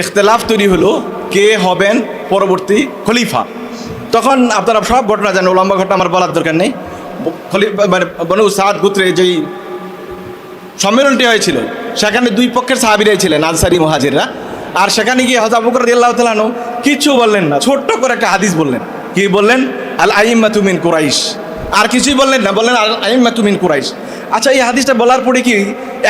ইখতিলাফ তৈরি হলো কে হবেন পরবর্তী খলিফা, তখন আপনারা সব ঘটনা জানেন, লম্বা ঘটনা আমার বলার দরকার নেই। বনু সাদ গোত্রে যেই সম্মেলনটি হয়েছিল সেখানে দুই পক্ষের সাহাবীরাই ছিলেন, আনসারী মুহাজিররা। আর সেখানে গিয়ে হযরত আবু বকর রাদিয়াল্লাহু তাআলা কিছু বললেন না, ছোট্ট করে একটা হাদিস বললেন। কি বললেন? আল আইম্মাতু মিন কুরাইশ, আর কিছুই বললেন না, বললেন আইম্মাতু মিন কুরাইশ। আচ্ছা, এই হাদিসটা বলার পরে কি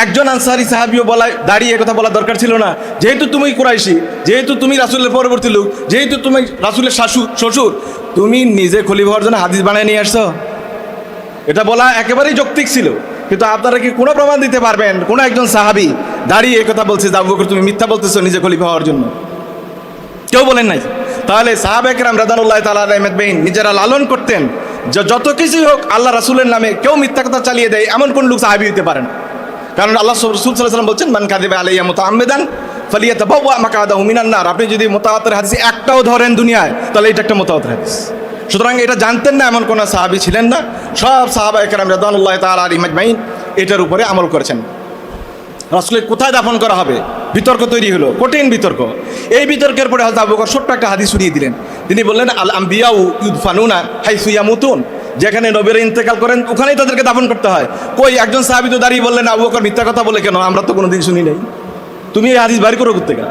একজন আনসারি সাহাবিও দাঁড়িয়ে কথা বলা দরকার ছিল না? যেহেতু তুমি কুরাইশি, যেহেতু তুমি রাসূলের পরবর্তী লোক, যেহেতু তুমি রাসূলের শ্বশুর, তুমি নিজে খলিফা হওয়ার জন্য হাদিস বানায় নিয়ে আসছো, এটা বলা একেবারেই যৌক্তিক ছিল। কিন্তু আপনারা কি কোনো প্রমাণ দিতে পারবেন কোনো একজন সাহাবী দাঁড়িয়ে এই কথা বলছে যে আবু বকর তুমি মিথ্যা বলতেছো নিজে খলিফা হওয়ার জন্য? কেউ বলেন নাই। তাহলে সাহাবা একরাম রাদিয়াল্লাহু তাআলা আলাইহিম আজমাইন নিজেরা লালন করতেন যে যত কিছুই হোক আল্লাহ রাসূলের নামে কেউ মিথ্যা কথা চালিয়ে দেয় এমন কোন লোক সাহাবী হতে পারে না। কারণ আল্লাহ রাসূল সাল্লাল্লাহু আলাইহি ওয়াসাল্লাম বলছেন মান কাযিবা আলাইয়া মুতাআম্মিদান ফালিয়াতাবাওয়া মাকআদাহু মিনান নার। আপনি যদি মুতাওয়াতির হাদিসে একটাও ধরেন দুনিয়ায়, তাহলে এটা একটা মুতাওয়াতির হাদিস। সুতরাং এটা জানতেন না এমন কোনো সাহাবী ছিলেন না। সব সাহাবা একরাম রাদিয়াল্লাহু তাআলা আলাইহিম আজমাইন এটার উপরে আমল করেছেন। রাসূলের কোথায় দাফন করা হবে বিতর্ক তৈরি হলো, কঠিন বিতর্ক। এই বিতর্কের পরে হযরত আবু বকর ছোট্ট একটা হাদিস শুনিয়ে দিলেন। তিনি বললেন আল আম্বিয়াউ ইউদফানুনা হাইসু ইয়ামুতুন, যেখানে নবীরা ইন্তেকাল করেন ওখানেই তাদেরকে দাফন করতে হয়। কই একজন সাহাবী তো দাঁড়িয়ে বললেন আবু বকর মিথ্যা কথা বলে কেন, আমরা তো কোনোদিন শুনি নাই, তুমি এই হাদিস বাড়ি করো কোত্থেকে?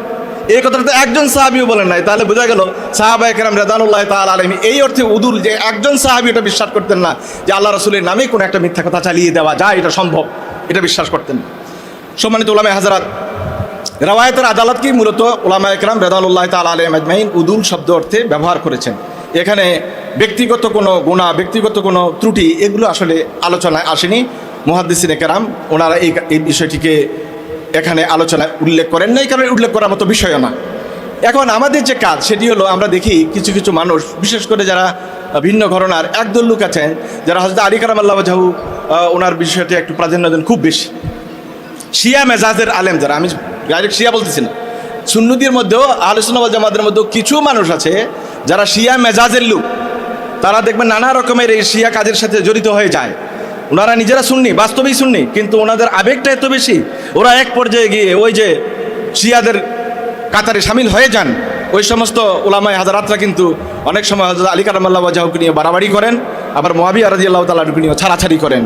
এই কথাটা তো একজন সাহাবীও বলেন নাই। তাহলে বোঝা গেল সাহাবা একরাম রাদিয়াল্লাহু তাআলা আলাইহিম এই অর্থে উদুল যে একজন সাহাবী এটা বিশ্বাস করতেন না যে আল্লাহ রাসূলের নামে কোনো একটা মিথ্যা কথা চালিয়ে দেওয়া যায়, এটা সম্ভব, এটা বিশ্বাস করতেন না। সম্মানিত উলামায়ে হাজরাত, রাওয়ায়াতের আদালত কি মূলত উলামায়ে একরাম রাদিয়াল্লাহু তাআলা আলাইহিম আজমাইন উদুল শব্দ অর্থে ব্যবহার করেছেন। এখানে ব্যক্তিগত কোনো গুনাহ, ব্যক্তিগত কোনো ত্রুটি এগুলো আসলে আলোচনায় আসেনি। মুহাদ্দিসিনে কেরাম ওনারা এই বিষয়টিকে এখানে আলোচনায় উল্লেখ করেন নাই, কারণ উল্লেখ করার মতো বিষয়ও না। এখন আমাদের যে কাজ সেটি হলো আমরা দেখি কিছু কিছু মানুষ, বিশেষ করে যারা ভিন্ন ঘরানার একদল লোক আছেন যারা হযরত আলী কারামাল্লাহু ওয়াজহু ওনার বিষয়টি একটু প্রাধান্য দেন খুব বেশি। শিয়া মেজাজের আলেম যারা, আমি ডাইরেক্ট শিয়া বলতেছি না, সুন্নতির মধ্যেও আহলে সুন্নাহ ওয়াল জামাতের মধ্যেও কিছু মানুষ আছে যারা শিয়া মেজাজের লোক। তারা দেখবেন নানা রকমের এই শিয়া কাজের সাথে জড়িত হয়ে যায়। ওনারা নিজেরা সুন্নি, বাস্তবেই সুন্নি, কিন্তু ওনাদের আবেগটা এত বেশি, ওরা এক পর্যায়ে গিয়ে ওই যে শিয়াদের কাতারে শামিল হয়ে যান। ওই সমস্ত উলামায়ে হাজারাতরা কিন্তু অনেক সময় হযরত আলী কারামাল্লাহু ওয়াজহুকে নিয়ে বাড়াবাড়ি করেন, আবার মুআবিয়া রাদিয়াল্লাহু তাআলা আনহুকে নিয়ে ছাড়াছাড়ি করেন।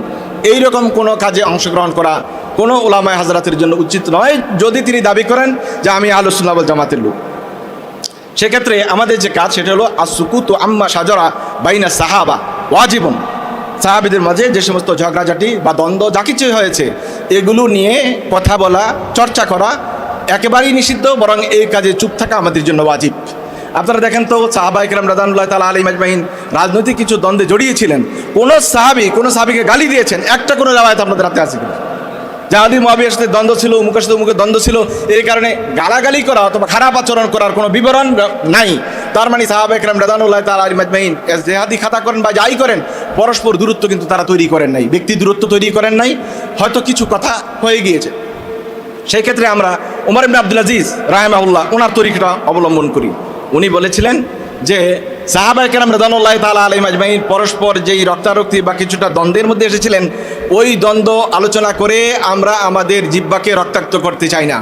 এইরকম কোনো কাজে অংশগ্রহণ করা কোনো উলামায়ে হাজারাতের জন্য উচিত নয়, যদি তিনি দাবি করেন যে আমি আহলুস সুন্নাহ ওয়াল জামাতের লোক। সেক্ষেত্রে আমাদের যে কাজ সেটা হলো আসসুকুতু আম্মা শাজারা বাইনা সাহাবা ওয়াজিবুন। সাহাবীদের মাঝে যে সমস্ত ঝগড়াঝাটি বা দ্বন্দ্ব যা কিছু হয়েছে এগুলো নিয়ে কথা বলা, চর্চা করা একেবারেই নিষিদ্ধ, বরং এই কাজে চুপ থাকা আমাদের জন্য ওয়াজিব। আপনারা দেখেন তো সাহাবা একরাম রাদিয়াল্লাহু তাআলা আলাইহিম আজমাইন রাজনৈতিক কিছু দ্বন্দ্বে জড়িয়েছিলেন, কোনো সাহাবীকে গালি দিয়েছেন একটা কোনো রাওয়ায়াত আপনাদের হাতে আছে কিনা? জাহাদি মুআবিয়ার সাথে দ্বন্দ্ব ছিল, মুখের সাথে মুখে দ্বন্দ্ব ছিল, এই কারণে গালাগালি করা অথবা খারাপ আচরণ করার কোনো বিবরণ নাই। তার মানে সাহাবা একরাম রাদিয়াল্লাহু তাআলা আলাইহিম আজমাইন জিহাদি খাতা করেন বা যাই করেন, পরস্পর দূরত্ব কিন্তু তারা তৈরি করেন নাই, ব্যক্তি দূরত্ব তৈরি করেন নাই, হয়তো কিছু কথা হয়ে গিয়েছে। সেই ক্ষেত্রে আমরা ওমর ইবনে আব্দুল আজিজ রাহিমাহুল্লাহ ওনার তরিকাটা অবলম্বন করি। উনি বলেছিলেন যে সাহাবা একরাম রাদিয়াল্লাহু তাআলা আলাইহিম আজমাইন পরস্পর যেই রক্তারক্তি বা কিছুটা দ্বন্দ্বের মধ্যে এসেছিলেন, ওই দ্বন্দ্ব আলোচনা করে আমরা আমাদের জিহ্বাকে রক্তাক্ত করতে চাই না।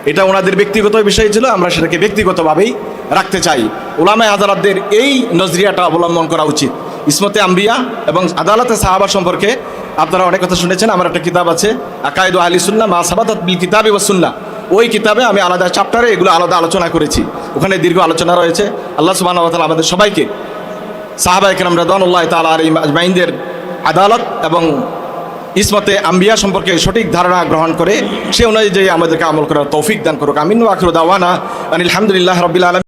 এটা ওনাদের ব্যক্তিগত বিষয় ছিল, আমরা সেটাকে ব্যক্তিগতভাবেই রাখতে চাই। উলামায়ে হাজারাতদের এই নজরিয়াটা অবলম্বন করা উচিত। ইসমতে আম্বিয়া এবং আদালতে সাহাবা সম্পর্কে আপনারা অনেক কথা শুনেছেন। আমার একটা কিতাব আছে আকায়েদ আহলি সুন্নাহ মা সাবাতাত বিল কিতাবি ওয়াস সুন্নাহ, ওই কিতাবে আমি আলাদা চ্যাপ্টারে এগুলো আলাদা আলোচনা করেছি, ওখানে দীর্ঘ আলোচনা রয়েছে। আল্লাহ সুবহানাহু ওয়া তাআলা আমাদের সবাইকে সাহাবা একরাম রাদিয়াল্লাহু তাআলা আলাইহিম আজমাইনদের আদালত এবং ইসমতে আম্বিয়া সম্পর্কে সঠিক ধারণা গ্রহণ করে সে অনুযায়ী আমাদেরকে আমল করার তৌফিক দান করুক। আমিন ওয়া আখিরু দাওয়ানা আনিল হামদুলিল্লাহি রাব্বিল আলামিন।